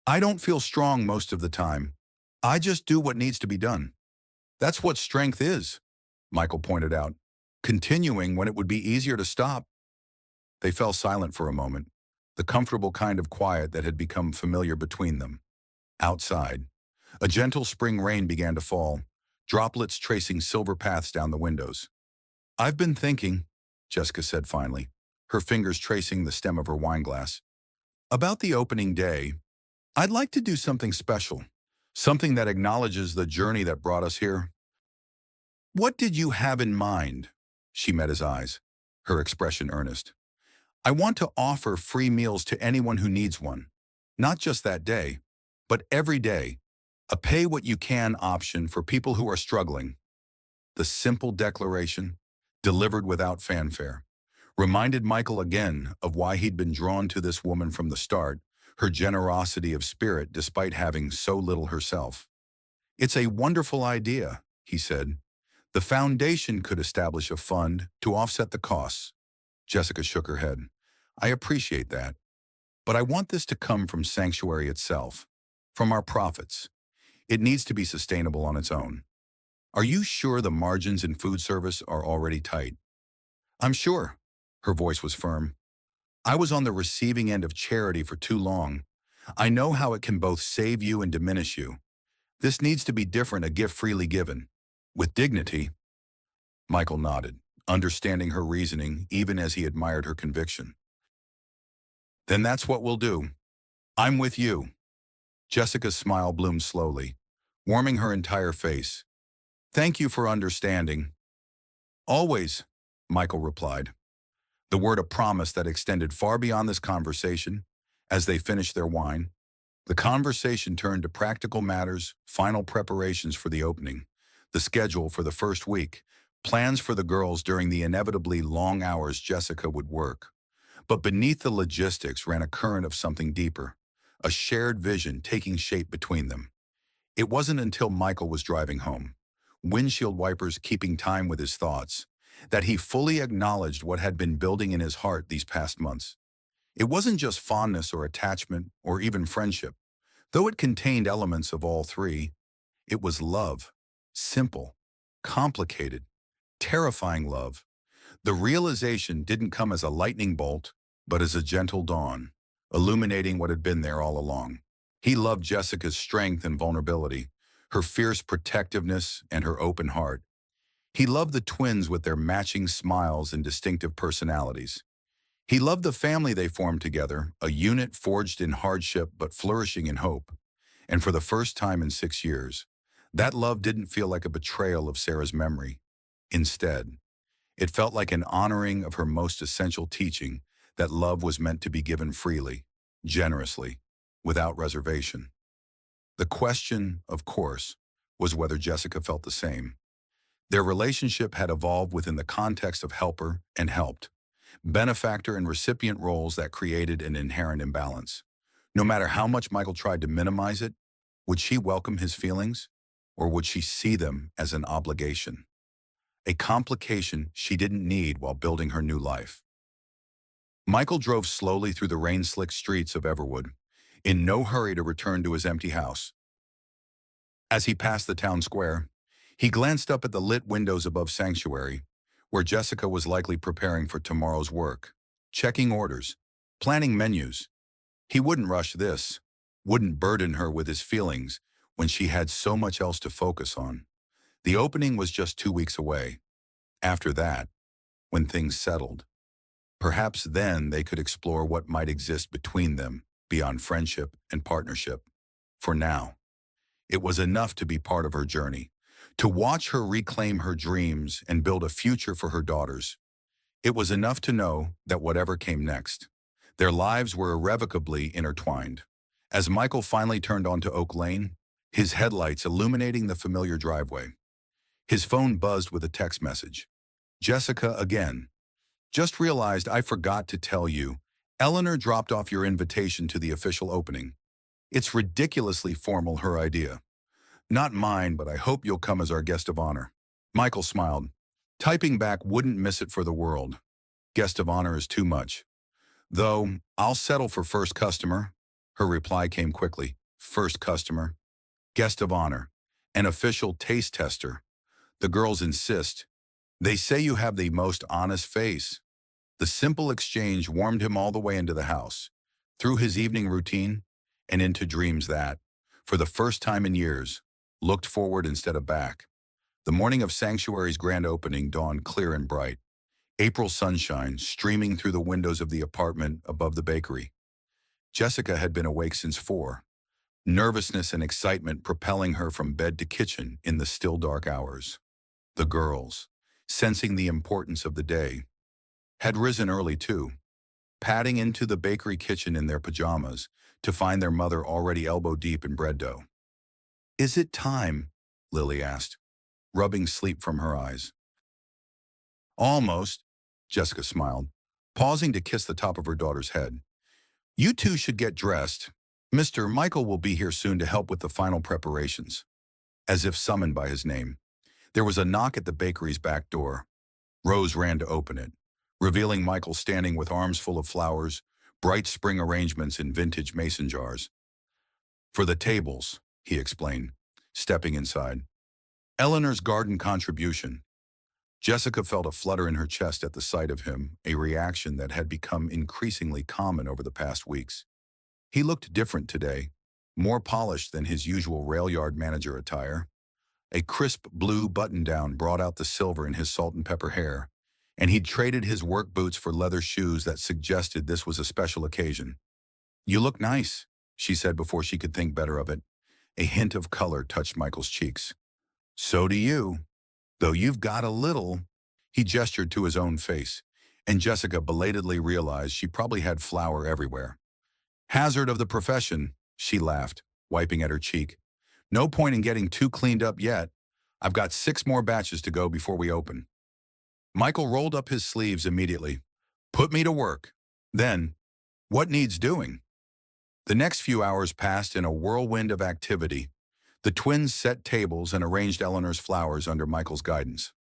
I don't feel strong most of the time. I just do what needs to be done. That's what strength is, Michael pointed out, continuing when it would be easier to stop. They fell silent for a moment, the comfortable kind of quiet that had become familiar between them. Outside, a gentle spring rain began to fall, droplets tracing silver paths down the windows. I've been thinking, Jessica said finally, her fingers tracing the stem of her wineglass. About the opening day, I'd like to do something special, something that acknowledges the journey that brought us here. What did you have in mind? She met his eyes, her expression earnest. I want to offer free meals to anyone who needs one, not just that day, but every day, a pay-what-you-can option for people who are struggling. The simple declaration, delivered without fanfare, reminded Michael again of why he'd been drawn to this woman from the start, her generosity of spirit despite having so little herself. It's a wonderful idea, he said. The foundation could establish a fund to offset the costs. Jessica shook her head. I appreciate that, but I want this to come from Sanctuary itself, from our profits. It needs to be sustainable on its own. Are you sure the margins in food service are already tight? I'm sure. Her voice was firm. I was on the receiving end of charity for too long. I know how it can both save you and diminish you. This needs to be different, a gift freely given. With dignity. Michael nodded, understanding her reasoning even as he admired her conviction. Then that's what we'll do. I'm with you. Jessica's smile bloomed slowly, warming her entire face. Thank you for understanding. Always, Michael replied. The word a promise that extended far beyond this conversation. As they finished their wine, the conversation turned to practical matters, final preparations for the opening, the schedule for the first week, plans for the girls during the inevitably long hours Jessica would work. But beneath the logistics ran a current of something deeper, a shared vision taking shape between them. It wasn't until Michael was driving home, windshield wipers keeping time with his thoughts, that he fully acknowledged what had been building in his heart these past months. It wasn't just fondness or attachment or even friendship. Though it contained elements of all three, it was love. Simple, complicated, terrifying love. The realization didn't come as a lightning bolt, but as a gentle dawn, illuminating what had been there all along. He loved Jessica's strength and vulnerability, her fierce protectiveness and her open heart. He loved the twins with their matching smiles and distinctive personalities. He loved the family they formed together, a unit forged in hardship but flourishing in hope. And for the first time in 6 years, that love didn't feel like a betrayal of Sarah's memory. Instead, it felt like an honoring of her most essential teaching that love was meant to be given freely, generously, without reservation. The question, of course, was whether Jessica felt the same. Their relationship had evolved within the context of helper and helped, benefactor and recipient roles that created an inherent imbalance. No matter how much Michael tried to minimize it, would she welcome his feelings, or would she see them as an obligation? A complication she didn't need while building her new life. Michael drove slowly through the rain-slicked streets of Everwood, in no hurry to return to his empty house. As he passed the town square, he glanced up at the lit windows above Sanctuary, where Jessica was likely preparing for tomorrow's work, checking orders, planning menus. He wouldn't rush this, wouldn't burden her with his feelings when she had so much else to focus on. The opening was just 2 weeks away. After that, when things settled, perhaps then they could explore what might exist between them beyond friendship and partnership. For now, it was enough to be part of her journey, to watch her reclaim her dreams and build a future for her daughters. It was enough to know that whatever came next, their lives were irrevocably intertwined. As Michael finally turned onto Oak Lane, his headlights illuminating the familiar driveway, his phone buzzed with a text message. Jessica again. Just realized I forgot to tell you. Eleanor dropped off your invitation to the official opening. It's ridiculously formal, her idea. Not mine, but I hope you'll come as our guest of honor. Michael smiled. Typing back wouldn't miss it for the world. Guest of honor is too much. Though, I'll settle for first customer. Her reply came quickly. First customer. Guest of honor. An official taste tester. The girls insist. They say you have the most honest face. The simple exchange warmed him all the way into the house, through his evening routine, and into dreams that, for the first time in years, looked forward instead of back. The morning of Sanctuary's grand opening dawned clear and bright, April sunshine streaming through the windows of the apartment above the bakery. Jessica had been awake since 4, nervousness and excitement propelling her from bed to kitchen in the still dark hours. The girls, sensing the importance of the day, had risen early too, padding into the bakery kitchen in their pajamas to find their mother already elbow-deep in bread dough. Is it time? Lily asked, rubbing sleep from her eyes. Almost, Jessica smiled, pausing to kiss the top of her daughter's head. You two should get dressed. Mr. Michael will be here soon to help with the final preparations. As if summoned by his name, there was a knock at the bakery's back door. Rose ran to open it, revealing Michael standing with arms full of flowers, bright spring arrangements in vintage mason jars. For the tables, he explained, stepping inside. Eleanor's garden contribution. Jessica felt a flutter in her chest at the sight of him, a reaction that had become increasingly common over the past weeks. He looked different today, more polished than his usual rail yard manager attire. A crisp blue button-down brought out the silver in his salt and pepper hair, and he'd traded his work boots for leather shoes that suggested this was a special occasion. You look nice, she said before she could think better of it. A hint of color touched Michael's cheeks. So do you, though you've got a little. He gestured to his own face, and Jessica belatedly realized she probably had flour everywhere. Hazard of the profession, she laughed, wiping at her cheek. No point in getting too cleaned up yet. I've got 6 more batches to go before we open. Michael rolled up his sleeves immediately. Put me to work. Then, what needs doing? The next few hours passed in a whirlwind of activity. The twins set tables and arranged Eleanor's flowers under Michael's guidance,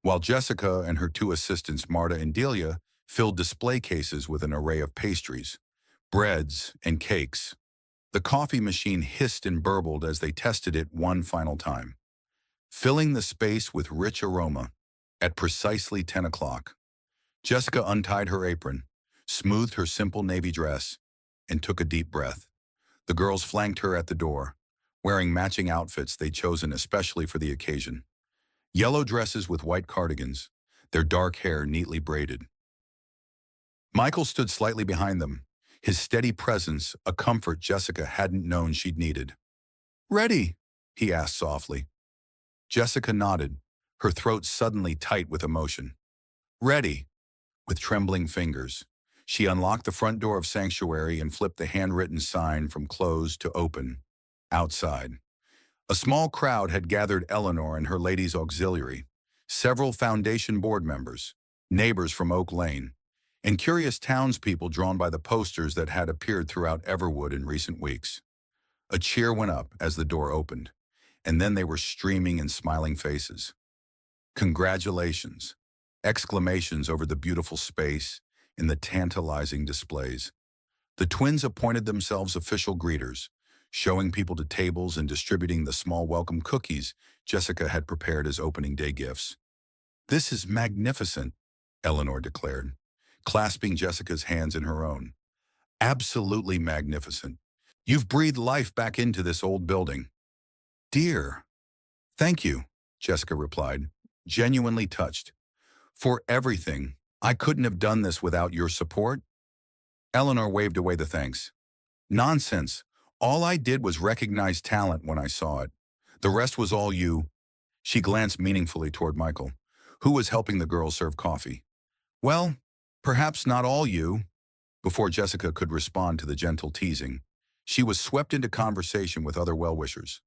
while Jessica and her 2 assistants, Marta and Delia, filled display cases with an array of pastries, breads, and cakes. The coffee machine hissed and burbled as they tested it one final time, filling the space with rich aroma. At precisely 10 o'clock, Jessica untied her apron, smoothed her simple navy dress, and took a deep breath. The girls flanked her at the door, wearing matching outfits they'd chosen especially for the occasion. Yellow dresses with white cardigans, their dark hair neatly braided. Michael stood slightly behind them, his steady presence a comfort Jessica hadn't known she'd needed. "Ready?" he asked softly. Jessica nodded, her throat suddenly tight with emotion. "Ready." With trembling fingers, she unlocked the front door of Sanctuary and flipped the handwritten sign from closed to open. Outside, a small crowd had gathered Eleanor and her ladies' auxiliary, several foundation board members, neighbors from Oak Lane, and curious townspeople drawn by the posters that had appeared throughout Everwood in recent weeks. A cheer went up as the door opened, and then they were streaming in smiling faces. "Congratulations!" Exclamations over the beautiful space and the tantalizing displays. The twins appointed themselves official greeters, showing people to tables and distributing the small welcome cookies Jessica had prepared as opening day gifts. "This is magnificent," Eleanor declared, clasping Jessica's hands in her own. "Absolutely magnificent. You've breathed life back into this old building." "Dear, thank you," Jessica replied, genuinely touched. "For everything. I couldn't have done this without your support." Eleanor waved away the thanks. "Nonsense. All I did was recognize talent when I saw it. The rest was all you." She glanced meaningfully toward Michael, who was helping the girls serve coffee. "Well, perhaps not all you." Before Jessica could respond to the gentle teasing, she was swept into conversation with other well-wishers.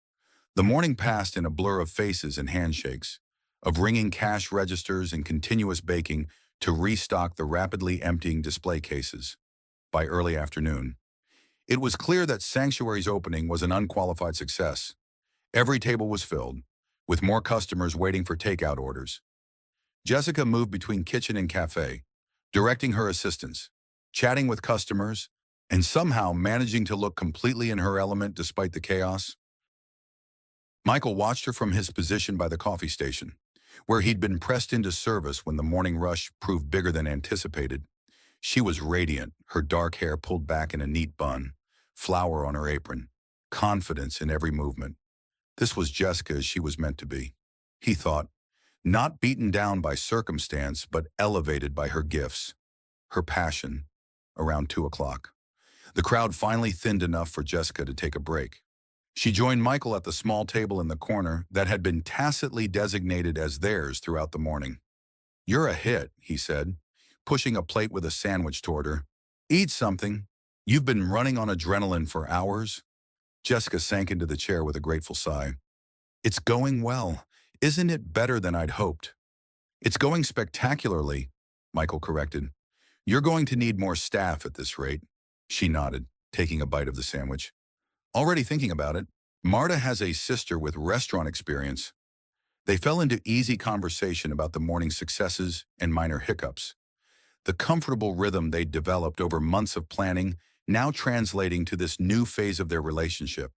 The morning passed in a blur of faces and handshakes, of ringing cash registers and continuous baking to restock the rapidly emptying display cases. By early afternoon, it was clear that Sanctuary's opening was an unqualified success. Every table was filled, with more customers waiting for takeout orders. Jessica moved between kitchen and cafe, directing her assistants, chatting with customers, and somehow managing to look completely in her element despite the chaos. Michael watched her from his position by the coffee station, where he'd been pressed into service when the morning rush proved bigger than anticipated. She was radiant, her dark hair pulled back in a neat bun, flower on her apron, confidence in every movement. This was Jessica as she was meant to be, he thought, not beaten down by circumstance, but elevated by her gifts, her passion. Around 2 o'clock, the crowd finally thinned enough for Jessica to take a break. She joined Michael at the small table in the corner that had been tacitly designated as theirs throughout the morning. "You're a hit," he said, pushing a plate with a sandwich toward her. "Eat something. You've been running on adrenaline for hours." Jessica sank into the chair with a grateful sigh. "It's going well. Isn't it better than I'd hoped?" "It's going spectacularly," Michael corrected. "You're going to need more staff at this rate." She nodded, taking a bite of the sandwich. "Already thinking about it. Marta has a sister with restaurant experience." They fell into easy conversation about the morning's successes and minor hiccups, the comfortable rhythm they'd developed over months of planning now translating to this new phase of their relationship.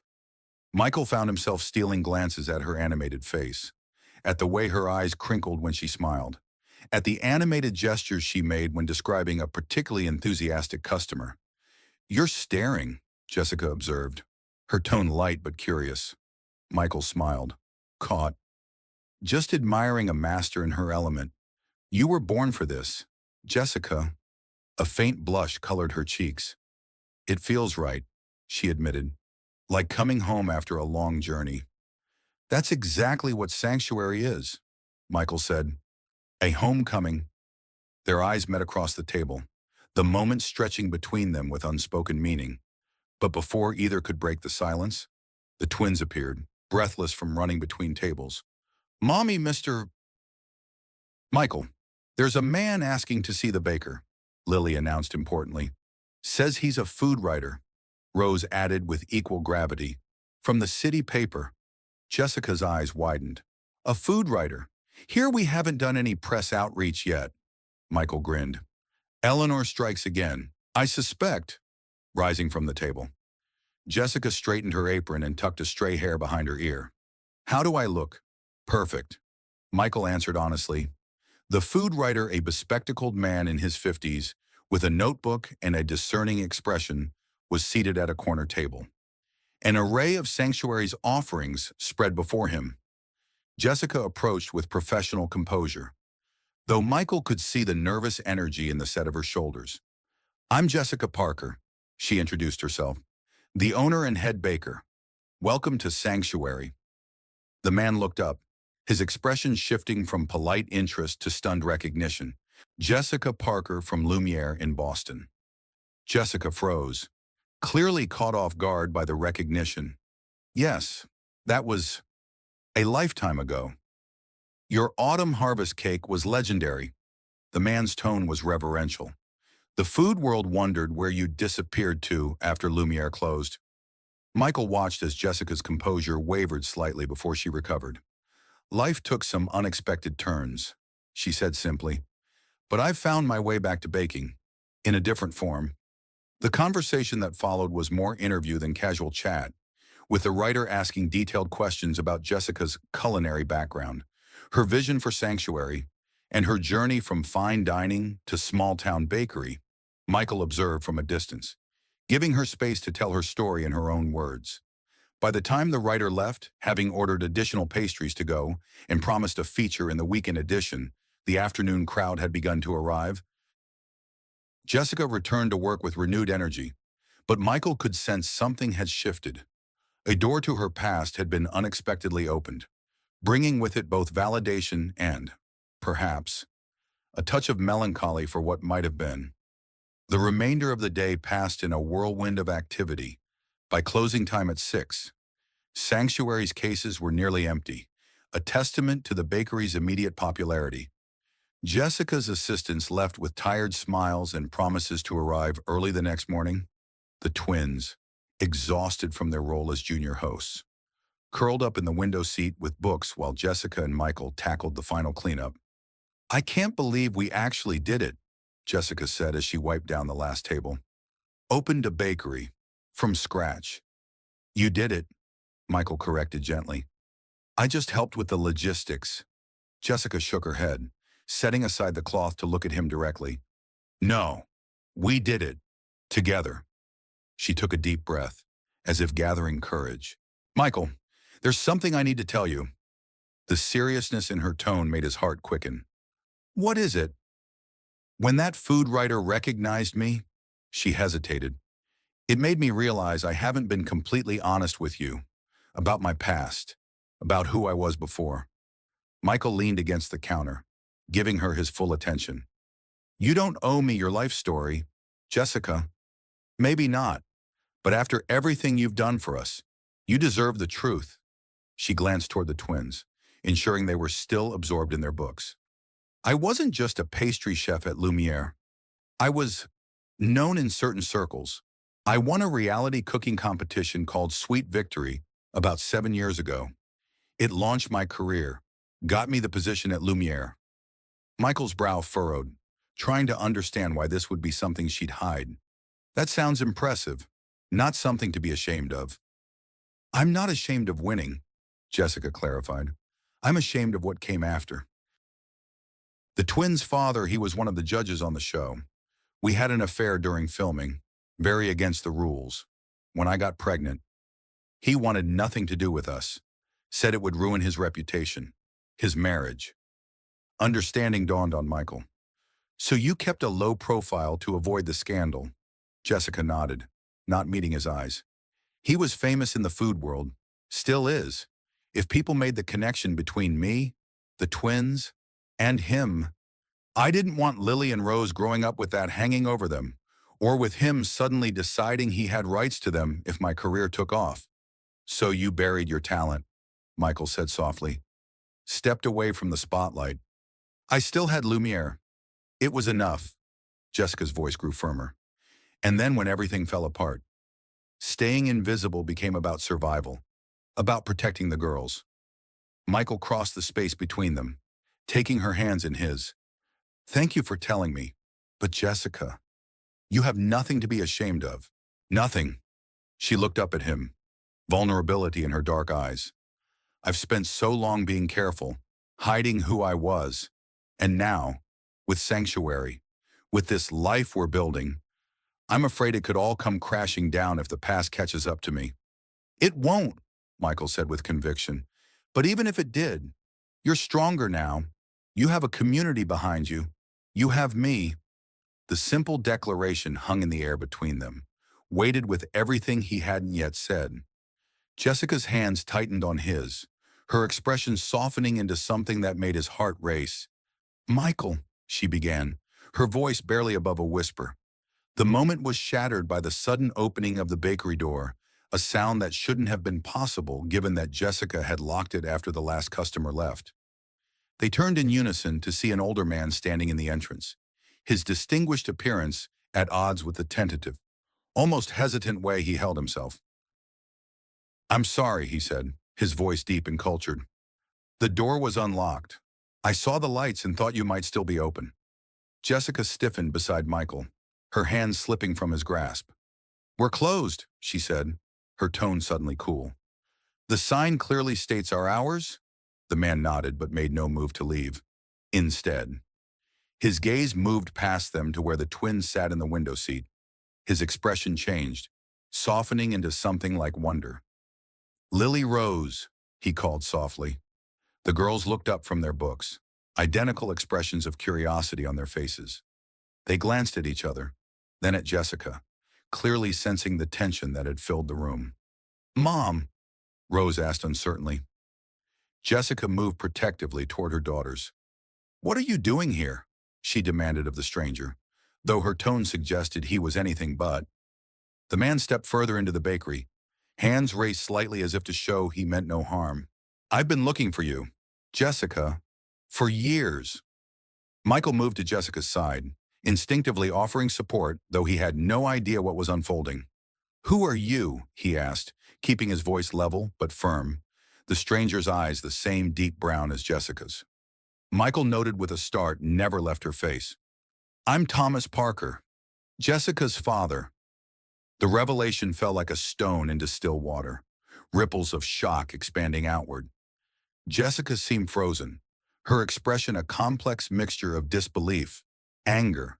Michael found himself stealing glances at her animated face, at the way her eyes crinkled when she smiled, at the animated gestures she made when describing a particularly enthusiastic customer. "You're staring," Jessica observed, her tone light but curious. Michael smiled, caught. "Just admiring a master in her element. You were born for this, Jessica." A faint blush colored her cheeks. "It feels right," she admitted, "like coming home after a long journey." "That's exactly what Sanctuary is," Michael said. "A homecoming." Their eyes met across the table, the moment stretching between them with unspoken meaning. But before either could break the silence, the twins appeared, breathless from running between tables. "Mommy, Mr. Michael, there's a man asking to see the baker," Lily announced importantly. "Says he's a food writer," Rose added with equal gravity. "From the city paper." Jessica's eyes widened. "A food writer? Here we haven't done any press outreach yet." Michael grinned. "Eleanor strikes again, I suspect," rising from the table. Jessica straightened her apron and tucked a stray hair behind her ear. How do I look? Perfect. Michael answered honestly. The food writer, a bespectacled man in his 50s, with a notebook and a discerning expression, was seated at a corner table. An array of Sanctuary's offerings spread before him. Jessica approached with professional composure, though Michael could see the nervous energy in the set of her shoulders. I'm Jessica Parker, she introduced herself, the owner and head baker. Welcome to Sanctuary. The man looked up, his expression shifting from polite interest to stunned recognition. Jessica Parker from Lumiere in Boston. Jessica froze, clearly caught off guard by the recognition. Yes, that was a lifetime ago. Your autumn harvest cake was legendary. The man's tone was reverential. The food world wondered where you disappeared to after Lumiere closed. Michael watched as Jessica's composure wavered slightly before she recovered. Life took some unexpected turns, she said simply, but I've found my way back to baking, in a different form. The conversation that followed was more interview than casual chat, with the writer asking detailed questions about Jessica's culinary background, her vision for Sanctuary, and her journey from fine dining to small-town bakery. Michael observed from a distance, giving her space to tell her story in her own words. By the time the writer left, having ordered additional pastries to go and promised a feature in the weekend edition, the afternoon crowd had begun to arrive. Jessica returned to work with renewed energy, but Michael could sense something had shifted. A door to her past had been unexpectedly opened, bringing with it both validation and, perhaps, a touch of melancholy for what might have been. The remainder of the day passed in a whirlwind of activity. By closing time at 6, Sanctuary's cases were nearly empty, a testament to the bakery's immediate popularity. Jessica's assistants left with tired smiles and promises to arrive early the next morning. The twins, exhausted from their role as junior hosts, curled up in the window seat with books while Jessica and Michael tackled the final cleanup. I can't believe we actually did it, Jessica said as she wiped down the last table. Opened a bakery, from scratch. You did it, Michael corrected gently. I just helped with the logistics. Jessica shook her head, setting aside the cloth to look at him directly. No, we did it. Together. She took a deep breath, as if gathering courage. Michael, there's something I need to tell you. The seriousness in her tone made his heart quicken. What is it? When that food writer recognized me, she hesitated. It made me realize I haven't been completely honest with you about my past, about who I was before. Michael leaned against the counter, giving her his full attention. You don't owe me your life story, Jessica. Maybe not, but after everything you've done for us, you deserve the truth. She glanced toward the twins, ensuring they were still absorbed in their books. I wasn't just a pastry chef at Lumiere. I was known in certain circles. I won a reality cooking competition called Sweet Victory about 7 years ago. It launched my career, got me the position at Lumiere. Michael's brow furrowed, trying to understand why this would be something she'd hide. That sounds impressive, not something to be ashamed of. I'm not ashamed of winning, Jessica clarified. I'm ashamed of what came after. The twins' father, he was one of the judges on the show. We had an affair during filming, very against the rules. When I got pregnant, he wanted nothing to do with us, said it would ruin his reputation, his marriage. Understanding dawned on Michael. So you kept a low profile to avoid the scandal? Jessica nodded, not meeting his eyes. He was famous in the food world, still is. If people made the connection between me, the twins, and him, I didn't want Lily and Rose growing up with that hanging over them, or with him suddenly deciding he had rights to them if my career took off. So you buried your talent, Michael said softly, stepped away from the spotlight. I still had Lumiere. It was enough. Jessica's voice grew firmer. And then when everything fell apart, staying invisible became about survival, about protecting the girls. Michael crossed the space between them, taking her hands in his. Thank you for telling me, but Jessica, you have nothing to be ashamed of. Nothing. She looked up at him, vulnerability in her dark eyes. I've spent so long being careful, hiding who I was. And now, with Sanctuary, with this life we're building, I'm afraid it could all come crashing down if the past catches up to me. It won't, Michael said with conviction. But even if it did, you're stronger now. You have a community behind you. You have me. The simple declaration hung in the air between them, weighted with everything he hadn't yet said. Jessica's hands tightened on his, her expression softening into something that made his heart race. Michael, she began, her voice barely above a whisper. The moment was shattered by the sudden opening of the bakery door, a sound that shouldn't have been possible given that Jessica had locked it after the last customer left. They turned in unison to see an older man standing in the entrance, his distinguished appearance at odds with the tentative, almost hesitant way he held himself. I'm sorry, he said, his voice deep and cultured. The door was unlocked. I saw the lights and thought you might still be open. Jessica stiffened beside Michael, her hands slipping from his grasp. We're closed, she said, her tone suddenly cool. The sign clearly states our hours? The man nodded but made no move to leave. Instead, his gaze moved past them to where the twins sat in the window seat. His expression changed, softening into something like wonder. Lily Rose, he called softly. The girls looked up from their books, identical expressions of curiosity on their faces. They glanced at each other, then at Jessica, clearly sensing the tension that had filled the room. Mom, Rose asked uncertainly. Jessica moved protectively toward her daughters. What are you doing here? She demanded of the stranger, though her tone suggested he was anything but. The man stepped further into the bakery, hands raised slightly as if to show he meant no harm. I've been looking for you, Jessica, for years. Michael moved to Jessica's side, instinctively offering support, though he had no idea what was unfolding. Who are you? He asked, keeping his voice level but firm, the stranger's eyes the same deep brown as Jessica's. Michael noted with a start never left her face. I'm Thomas Parker, Jessica's father. The revelation fell like a stone into still water, ripples of shock expanding outward. Jessica seemed frozen, her expression a complex mixture of disbelief, anger,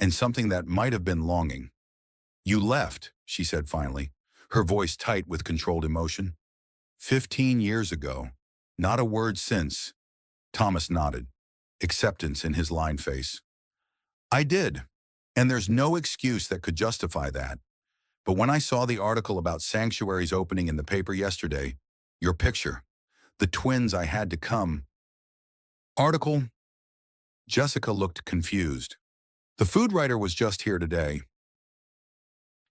and something that might have been longing. You left, she said finally, her voice tight with controlled emotion. 15 years ago. Not a word since. Thomas nodded, acceptance in his lined face. I did, and there's no excuse that could justify that. But when I saw the article about Sanctuary's opening in the paper yesterday, your picture, the twins, I had to come. Article? Jessica looked confused. The food writer was just here today.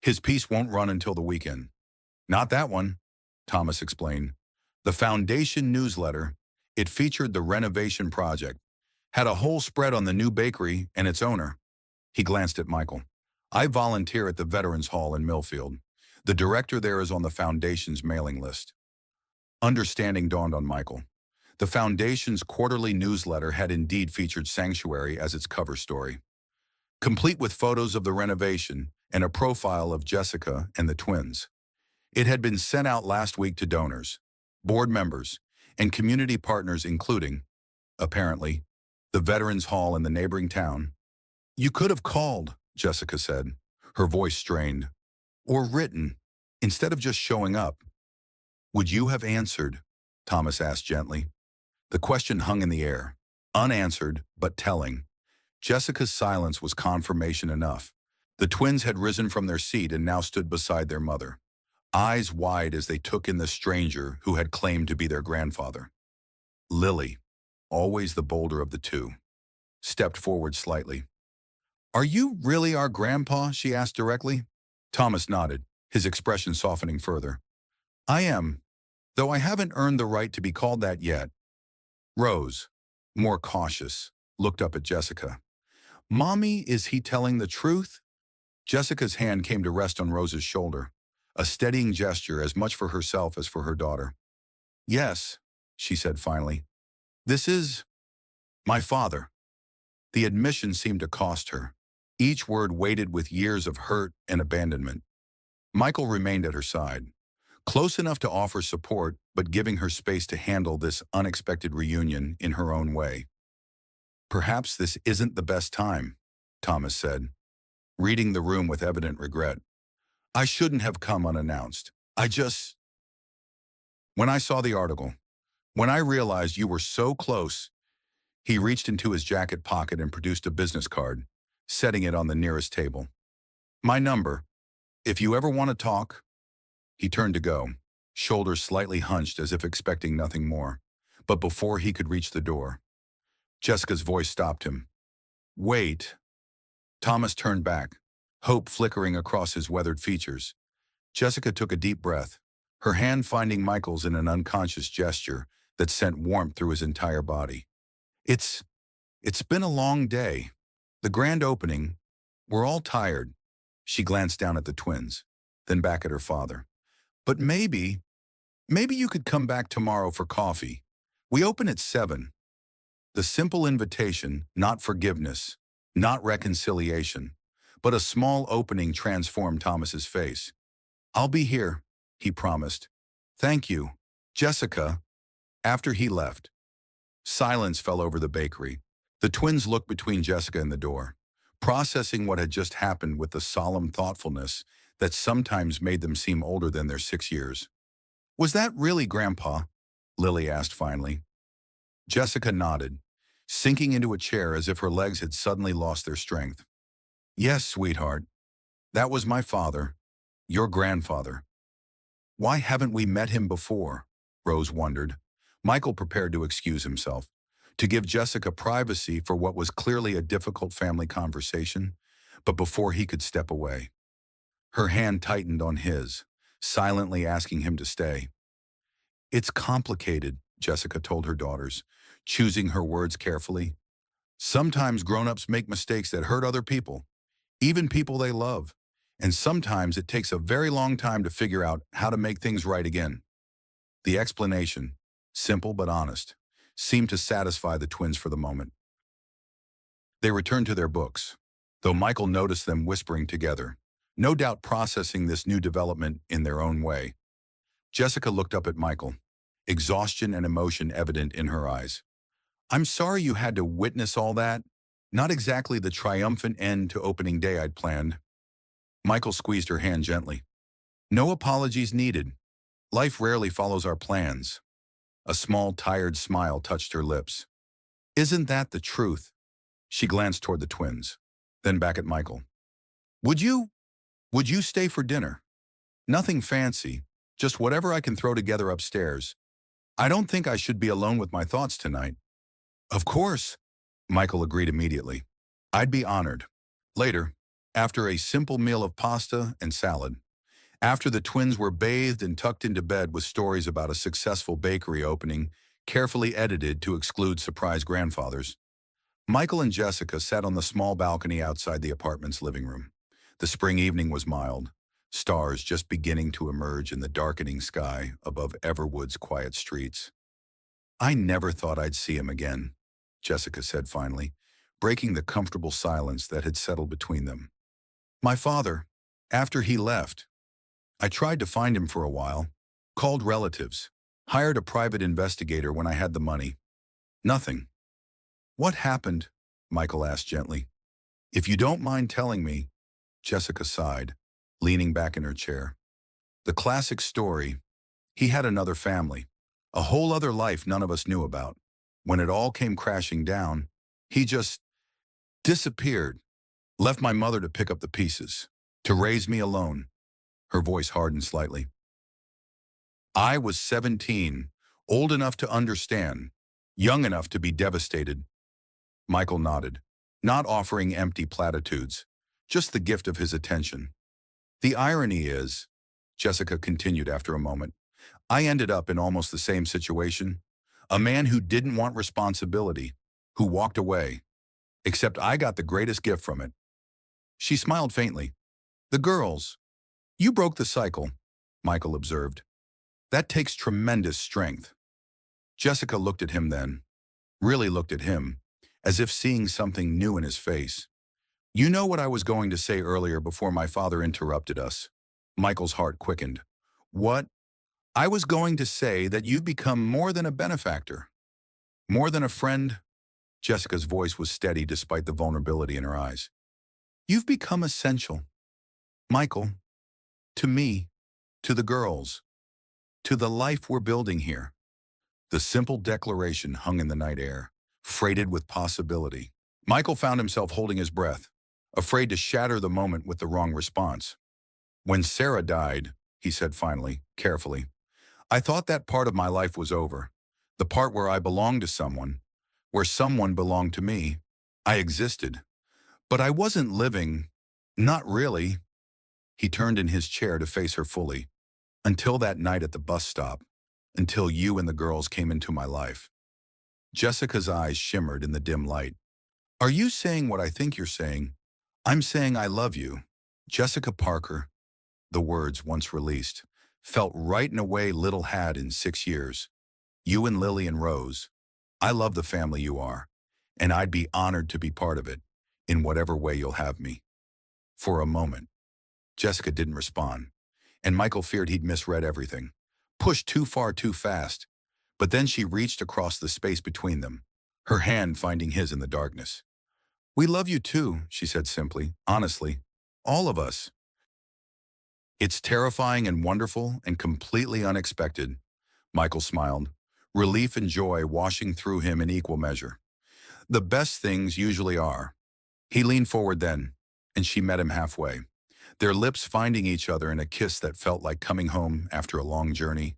His piece won't run until the weekend. Not that one, Thomas explained. The Foundation newsletter, it featured the renovation project, had a whole spread on the new bakery and its owner. He glanced at Michael. I volunteer at the Veterans Hall in Millfield. The director there is on the Foundation's mailing list. Understanding dawned on Michael. The Foundation's quarterly newsletter had indeed featured Sanctuary as its cover story, complete with photos of the renovation and a profile of Jessica and the twins. It had been sent out last week to donors, board members, and community partners including, apparently, the Veterans Hall in the neighboring town. You could have called, Jessica said, her voice strained, or written, instead of just showing up. Would you have answered? Thomas asked gently. The question hung in the air, unanswered but telling. Jessica's silence was confirmation enough. The twins had risen from their seat and now stood beside their mother, eyes wide as they took in the stranger who had claimed to be their grandfather. Lily, always the bolder of the two, stepped forward slightly. Are you really our grandpa? She asked directly. Thomas nodded, his expression softening further. I am, though I haven't earned the right to be called that yet. Rose, more cautious, looked up at Jessica. Mommy, is he telling the truth? Jessica's hand came to rest on Rose's shoulder, a steadying gesture as much for herself as for her daughter. Yes, she said finally. This is my father. The admission seemed to cost her, each word weighted with years of hurt and abandonment. Michael remained at her side, close enough to offer support, but giving her space to handle this unexpected reunion in her own way. Perhaps this isn't the best time, Thomas said, reading the room with evident regret. I shouldn't have come unannounced. When I saw the article, when I realized you were so close, he reached into his jacket pocket and produced a business card, setting it on the nearest table. My number. If you ever want to talk. He turned to go, shoulders slightly hunched as if expecting nothing more. But before he could reach the door, Jessica's voice stopped him. Wait. Thomas turned back, hope flickering across his weathered features. Jessica took a deep breath, her hand finding Michael's in an unconscious gesture that sent warmth through his entire body. It's been a long day. The grand opening. We're all tired. She glanced down at the twins, then back at her father. But maybe you could come back tomorrow for coffee. We open at 7. The simple invitation, not forgiveness, not reconciliation, but a small opening transformed Thomas's face. I'll be here, he promised. Thank you, Jessica. After he left, silence fell over the bakery. The twins looked between Jessica and the door, processing what had just happened with the solemn thoughtfulness that sometimes made them seem older than their 6 years. Was that really Grandpa? Lily asked finally. Jessica nodded, sinking into a chair as if her legs had suddenly lost their strength. Yes, sweetheart. That was my father, your grandfather. Why haven't we met him before? Rose wondered. Michael prepared to excuse himself, to give Jessica privacy for what was clearly a difficult family conversation, but before he could step away, her hand tightened on his, silently asking him to stay. It's complicated, Jessica told her daughters, choosing her words carefully. Sometimes grown-ups make mistakes that hurt other people, even people they love, and sometimes it takes a very long time to figure out how to make things right again. The explanation, simple but honest, seemed to satisfy the twins for the moment. They returned to their books, though Michael noticed them whispering together, no doubt processing this new development in their own way. Jessica looked up at Michael, exhaustion and emotion evident in her eyes. I'm sorry you had to witness all that. Not exactly the triumphant end to opening day I'd planned. Michael squeezed her hand gently. No apologies needed. Life rarely follows our plans. A small, tired smile touched her lips. Isn't that the truth? She glanced toward the twins, then back at Michael. Would you stay for dinner? Nothing fancy, just whatever I can throw together upstairs. I don't think I should be alone with my thoughts tonight. Of course, Michael agreed immediately. I'd be honored. Later, after a simple meal of pasta and salad, after the twins were bathed and tucked into bed with stories about a successful bakery opening, carefully edited to exclude surprise grandfathers, Michael and Jessica sat on the small balcony outside the apartment's living room. The spring evening was mild, stars just beginning to emerge in the darkening sky above Everwood's quiet streets. I never thought I'd see him again, Jessica said finally, breaking the comfortable silence that had settled between them. My father, after he left, I tried to find him for a while, called relatives, hired a private investigator when I had the money. Nothing. What happened? Michael asked gently. If you don't mind telling me, Jessica sighed, leaning back in her chair. The classic story. He had another family, a whole other life none of us knew about. When it all came crashing down, he just disappeared, left my mother to pick up the pieces, to raise me alone. Her voice hardened slightly. I was 17, old enough to understand, young enough to be devastated. Michael nodded, not offering empty platitudes, just the gift of his attention. The irony is, Jessica continued after a moment, I ended up in almost the same situation. A man who didn't want responsibility, who walked away, except I got the greatest gift from it. She smiled faintly. The girls. You broke the cycle, Michael observed. That takes tremendous strength. Jessica looked at him then, really looked at him, as if seeing something new in his face. You know what I was going to say earlier before my father interrupted us. Michael's heart quickened. What? I was going to say that you've become more than a benefactor, more than a friend. Jessica's voice was steady despite the vulnerability in her eyes. You've become essential, Michael, to me, to the girls, to the life we're building here. The simple declaration hung in the night air, freighted with possibility. Michael found himself holding his breath, afraid to shatter the moment with the wrong response. When Sarah died, he said finally, carefully, I thought that part of my life was over, the part where I belonged to someone, where someone belonged to me. I existed, but I wasn't living, not really. He turned in his chair to face her fully. Until that night at the bus stop, until you and the girls came into my life. Jessica's eyes shimmered in the dim light. Are you saying what I think you're saying? I'm saying I love you. Jessica Parker, the words once released, felt right in a way Little had in 6 years. You and Lily and Rose. I love the family you are, and I'd be honored to be part of it, in whatever way you'll have me. For a moment, Jessica didn't respond, and Michael feared he'd misread everything, pushed too far too fast. But then she reached across the space between them, her hand finding his in the darkness. We love you too, she said simply, honestly. All of us. It's terrifying and wonderful and completely unexpected. Michael smiled, relief and joy washing through him in equal measure. The best things usually are. He leaned forward then, and she met him halfway, their lips finding each other in a kiss that felt like coming home after a long journey.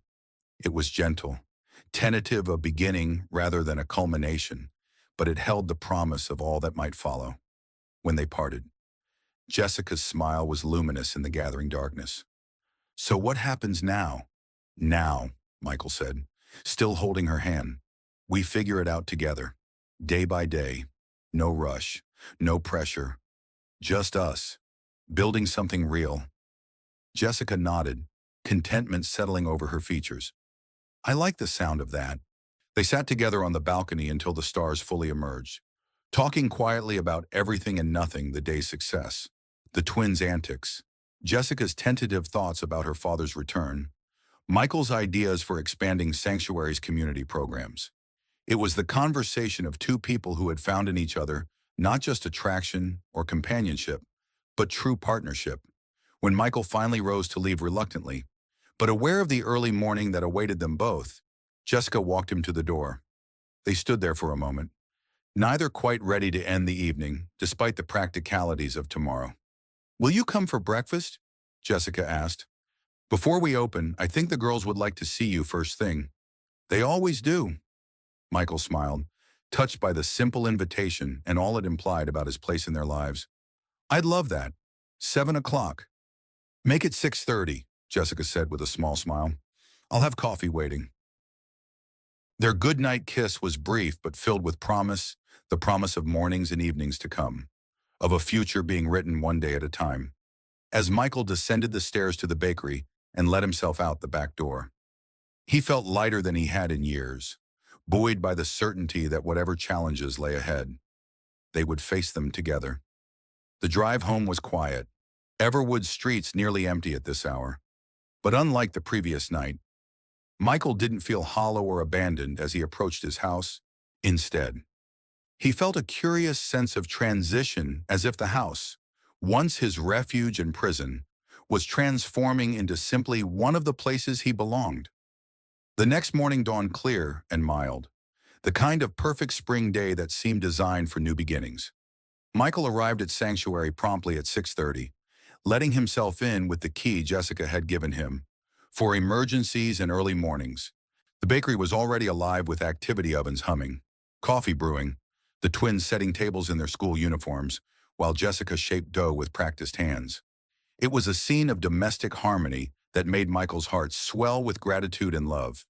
It was gentle, tentative of beginning rather than a culmination, but it held the promise of all that might follow. When they parted, Jessica's smile was luminous in the gathering darkness. So what happens now? Now, Michael said, still holding her hand. We figure it out together, day by day. No rush, no pressure. Just us, building something real. Jessica nodded, contentment settling over her features. I like the sound of that. They sat together on the balcony until the stars fully emerged, talking quietly about everything and nothing the day's success, the twins' antics, Jessica's tentative thoughts about her father's return, Michael's ideas for expanding Sanctuary's community programs. It was the conversation of two people who had found in each other not just attraction or companionship, but true partnership. When Michael finally rose to leave reluctantly, but aware of the early morning that awaited them both, Jessica walked him to the door. They stood there for a moment, neither quite ready to end the evening, despite the practicalities of tomorrow. Will you come for breakfast? Jessica asked. Before we open, I think the girls would like to see you first thing. They always do. Michael smiled, touched by the simple invitation and all it implied about his place in their lives. I'd love that. 7 o'clock. Make it 6:30, Jessica said with a small smile. I'll have coffee waiting. Their goodnight kiss was brief but filled with promise, the promise of mornings and evenings to come, of a future being written one day at a time. As Michael descended the stairs to the bakery and let himself out the back door, he felt lighter than he had in years, buoyed by the certainty that whatever challenges lay ahead, they would face them together. The drive home was quiet, Everwood's streets nearly empty at this hour. But unlike the previous night, Michael didn't feel hollow or abandoned as he approached his house. Instead, he felt a curious sense of transition, as if the house, once his refuge and prison, was transforming into simply one of the places he belonged. The next morning dawned clear and mild, the kind of perfect spring day that seemed designed for new beginnings. Michael arrived at Sanctuary promptly at 6:30, letting himself in with the key Jessica had given him for emergencies and early mornings. The bakery was already alive with activity ovens humming, coffee brewing, the twins setting tables in their school uniforms, while Jessica shaped dough with practiced hands. It was a scene of domestic harmony that made Michael's heart swell with gratitude and love.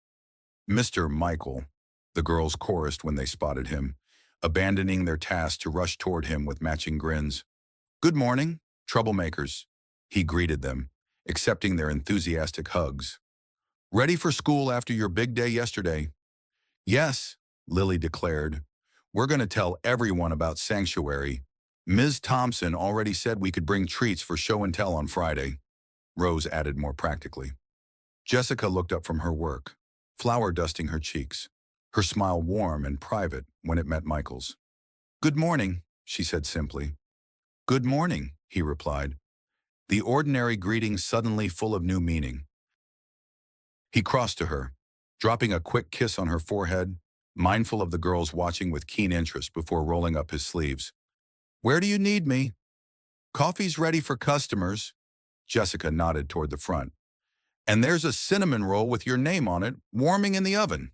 Mr. Michael, the girls chorused when they spotted him, abandoning their task to rush toward him with matching grins. Good morning, troublemakers, he greeted them, accepting their enthusiastic hugs. Ready for school after your big day yesterday? Yes, Lily declared. We're going to tell everyone about Sanctuary. Ms. Thompson already said we could bring treats for show and tell on Friday. Rose added more practically. Jessica looked up from her work, flour dusting her cheeks, her smile warm and private when it met Michael's. "Good morning," she said simply. "Good morning," he replied, the ordinary greeting suddenly full of new meaning. He crossed to her, dropping a quick kiss on her forehead, mindful of the girls watching with keen interest before rolling up his sleeves. "Where do you need me?" "Coffee's ready for customers." Jessica nodded toward the front. "And there's a cinnamon roll with your name on it, warming in the oven."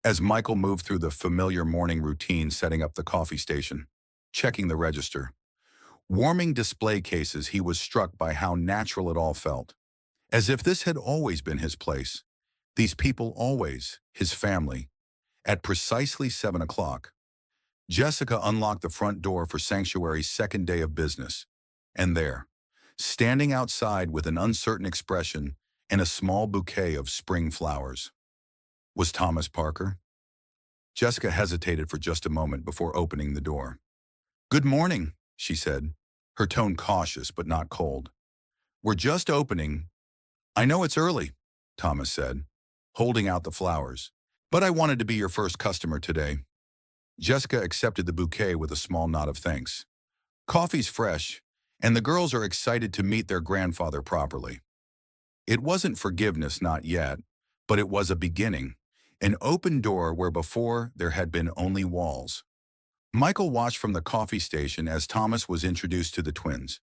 As Michael moved through the familiar morning routine setting up the coffee station, checking the register, warming display cases, he was struck by how natural it all felt. As if this had always been his place. These people always, his family. At precisely 7 o'clock, Jessica unlocked the front door for Sanctuary's second day of business. And there, standing outside with an uncertain expression and a small bouquet of spring flowers, was Thomas Parker. Jessica hesitated for just a moment before opening the door. "Good morning," she said, her tone cautious but not cold. "We're just opening." "I know it's early," Thomas said, holding out the flowers, "but I wanted to be your first customer today." Jessica accepted the bouquet with a small nod of thanks. "Coffee's fresh, and the girls are excited to meet their grandfather properly." It wasn't forgiveness, not yet, but it was a beginning, an open door where before there had been only walls. Michael watched from the coffee station as Thomas was introduced to the twins.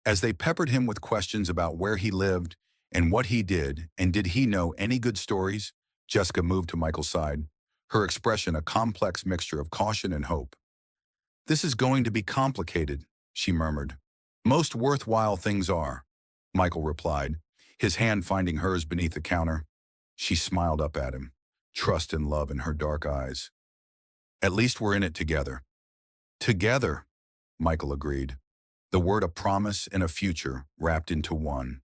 As they peppered him with questions about where he lived and what he did, and did he know any good stories, Jessica moved to Michael's side, her expression a complex mixture of caution and hope. "This is going to be complicated," she murmured. "Most worthwhile things are," Michael replied, his hand finding hers beneath the counter. She smiled up at him, trust and love in her dark eyes. "At least we're in it together." "Together," Michael agreed, the word a promise and a future wrapped into one.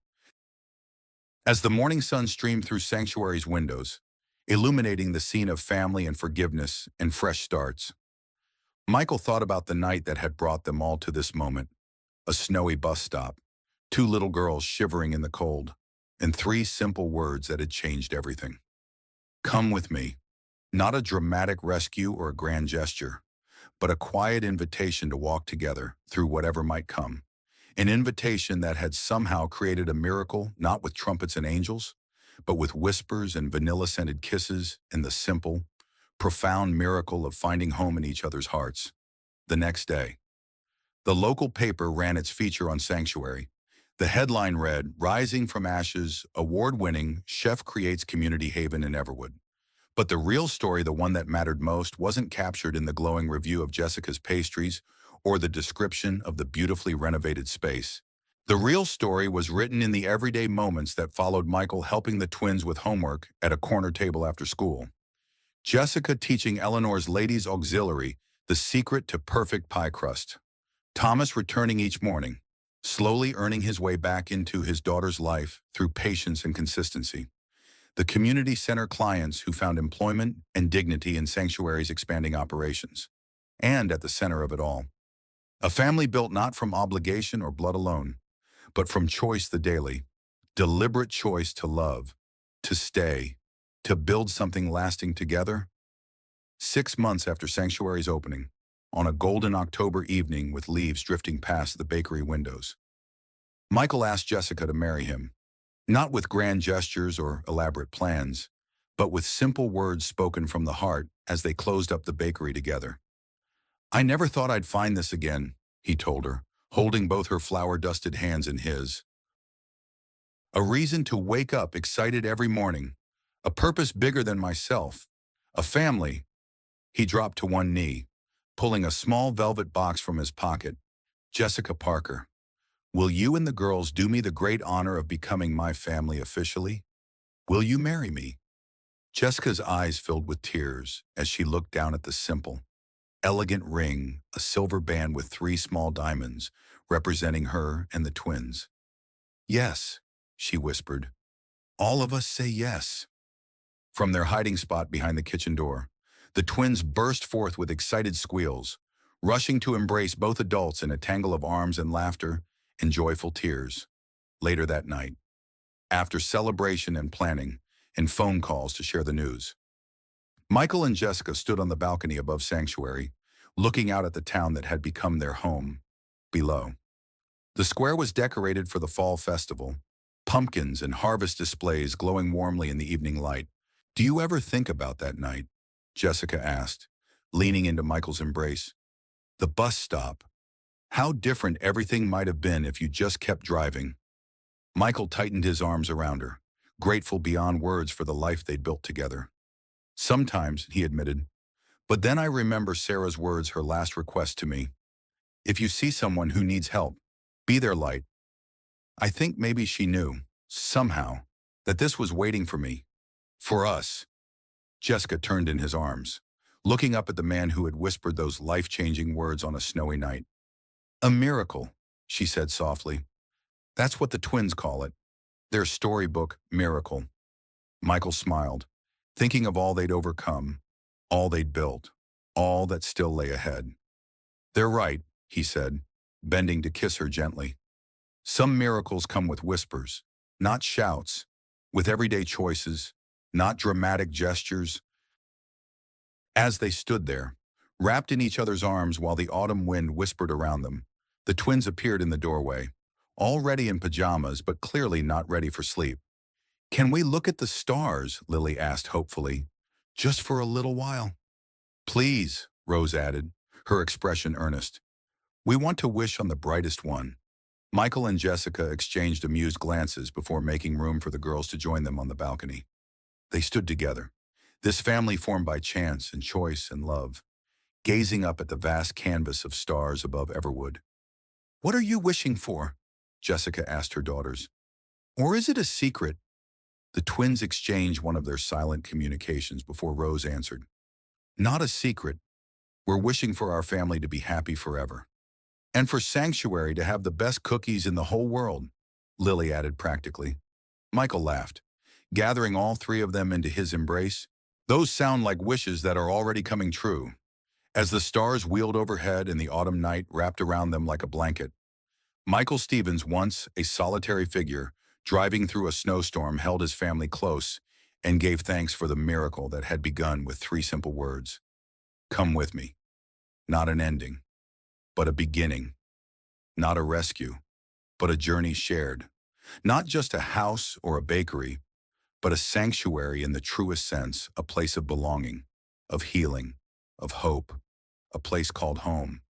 As the morning sun streamed through Sanctuary's windows, illuminating the scene of family and forgiveness and fresh starts, Michael thought about the night that had brought them all to this moment. A snowy bus stop, two little girls shivering in the cold, and three simple words that had changed everything. "Come with me." Not a dramatic rescue or a grand gesture, but a quiet invitation to walk together through whatever might come. An invitation that had somehow created a miracle, not with trumpets and angels, but with whispers and vanilla-scented kisses and the simple, profound miracle of finding home in each other's hearts. The next day, the local paper ran its feature on Sanctuary. The headline read, "Rising from Ashes, award-winning chef creates community haven in Everwood." But the real story, the one that mattered most, wasn't captured in the glowing review of Jessica's pastries or the description of the beautifully renovated space. The real story was written in the everyday moments that followed Michael helping the twins with homework at a corner table after school, Jessica teaching Eleanor's ladies' auxiliary the secret to perfect pie crust, Thomas returning each morning, slowly earning his way back into his daughter's life through patience and consistency, the community center clients who found employment and dignity in Sanctuary's expanding operations. And at the center of it all, a family built not from obligation or blood alone, but from choice the daily, deliberate choice to love, to stay, to build something lasting together. 6 months after Sanctuary's opening, on a golden October evening with leaves drifting past the bakery windows, Michael asked Jessica to marry him. Not with grand gestures or elaborate plans, but with simple words spoken from the heart as they closed up the bakery together. "I never thought I'd find this again," he told her, holding both her flour-dusted hands in his. "A reason to wake up excited every morning, a purpose bigger than myself, a family." He dropped to one knee, pulling a small velvet box from his pocket. "Jessica Parker, will you and the girls do me the great honor of becoming my family officially? Will you marry me?" Jessica's eyes filled with tears as she looked down at the simple, elegant ring, a silver band with 3 small diamonds representing her and the twins. "Yes," she whispered. "All of us say yes." From their hiding spot behind the kitchen door, the twins burst forth with excited squeals, rushing to embrace both adults in a tangle of arms and laughter and joyful tears. Later that night, after celebration and planning, and phone calls to share the news. Michael and Jessica stood on the balcony above Sanctuary, looking out at the town that had become their home, below. The square was decorated for the fall festival, pumpkins and harvest displays glowing warmly in the evening light. "Do you ever think about that night?" Jessica asked, leaning into Michael's embrace. "The bus stop. How different everything might have been if you just kept driving." Michael tightened his arms around her, grateful beyond words for the life they'd built together. "Sometimes," he admitted, "but then I remember Sarah's words, her last request to me. If you see someone who needs help, be their light." I think maybe she knew, somehow, that this was waiting for me. For us. Jessica turned in his arms, looking up at the man who had whispered those life-changing words on a snowy night. "A miracle," she said softly. "That's what the twins call it. Their storybook miracle." Michael smiled, thinking of all they'd overcome, all they'd built, all that still lay ahead. "They're right," he said, bending to kiss her gently. "Some miracles come with whispers, not shouts, with everyday choices, not dramatic gestures." As they stood there, wrapped in each other's arms while the autumn wind whispered around them, the twins appeared in the doorway, already in pajamas but clearly not ready for sleep. "Can we look at the stars?" Lily asked hopefully. "Just for a little while." "Please," Rose added, her expression earnest. "We want to wish on the brightest one." Michael and Jessica exchanged amused glances before making room for the girls to join them on the balcony. They stood together, this family formed by chance and choice and love, gazing up at the vast canvas of stars above Everwood. "What are you wishing for?" Jessica asked her daughters. "Or is it a secret?" The twins exchanged one of their silent communications before Rose answered. "Not a secret. We're wishing for our family to be happy forever. And for Sanctuary to have the best cookies in the whole world," Lily added practically. Michael laughed, gathering all three of them into his embrace. "Those sound like wishes that are already coming true." As the stars wheeled overhead and the autumn night wrapped around them like a blanket, Michael Stevens, once a solitary figure, driving through a snowstorm, held his family close and gave thanks for the miracle that had begun with three simple words. "Come with me." Not an ending, but a beginning. Not a rescue, but a journey shared. Not just a house or a bakery, but a sanctuary in the truest sense, a place of belonging, of healing, of hope, a place called home.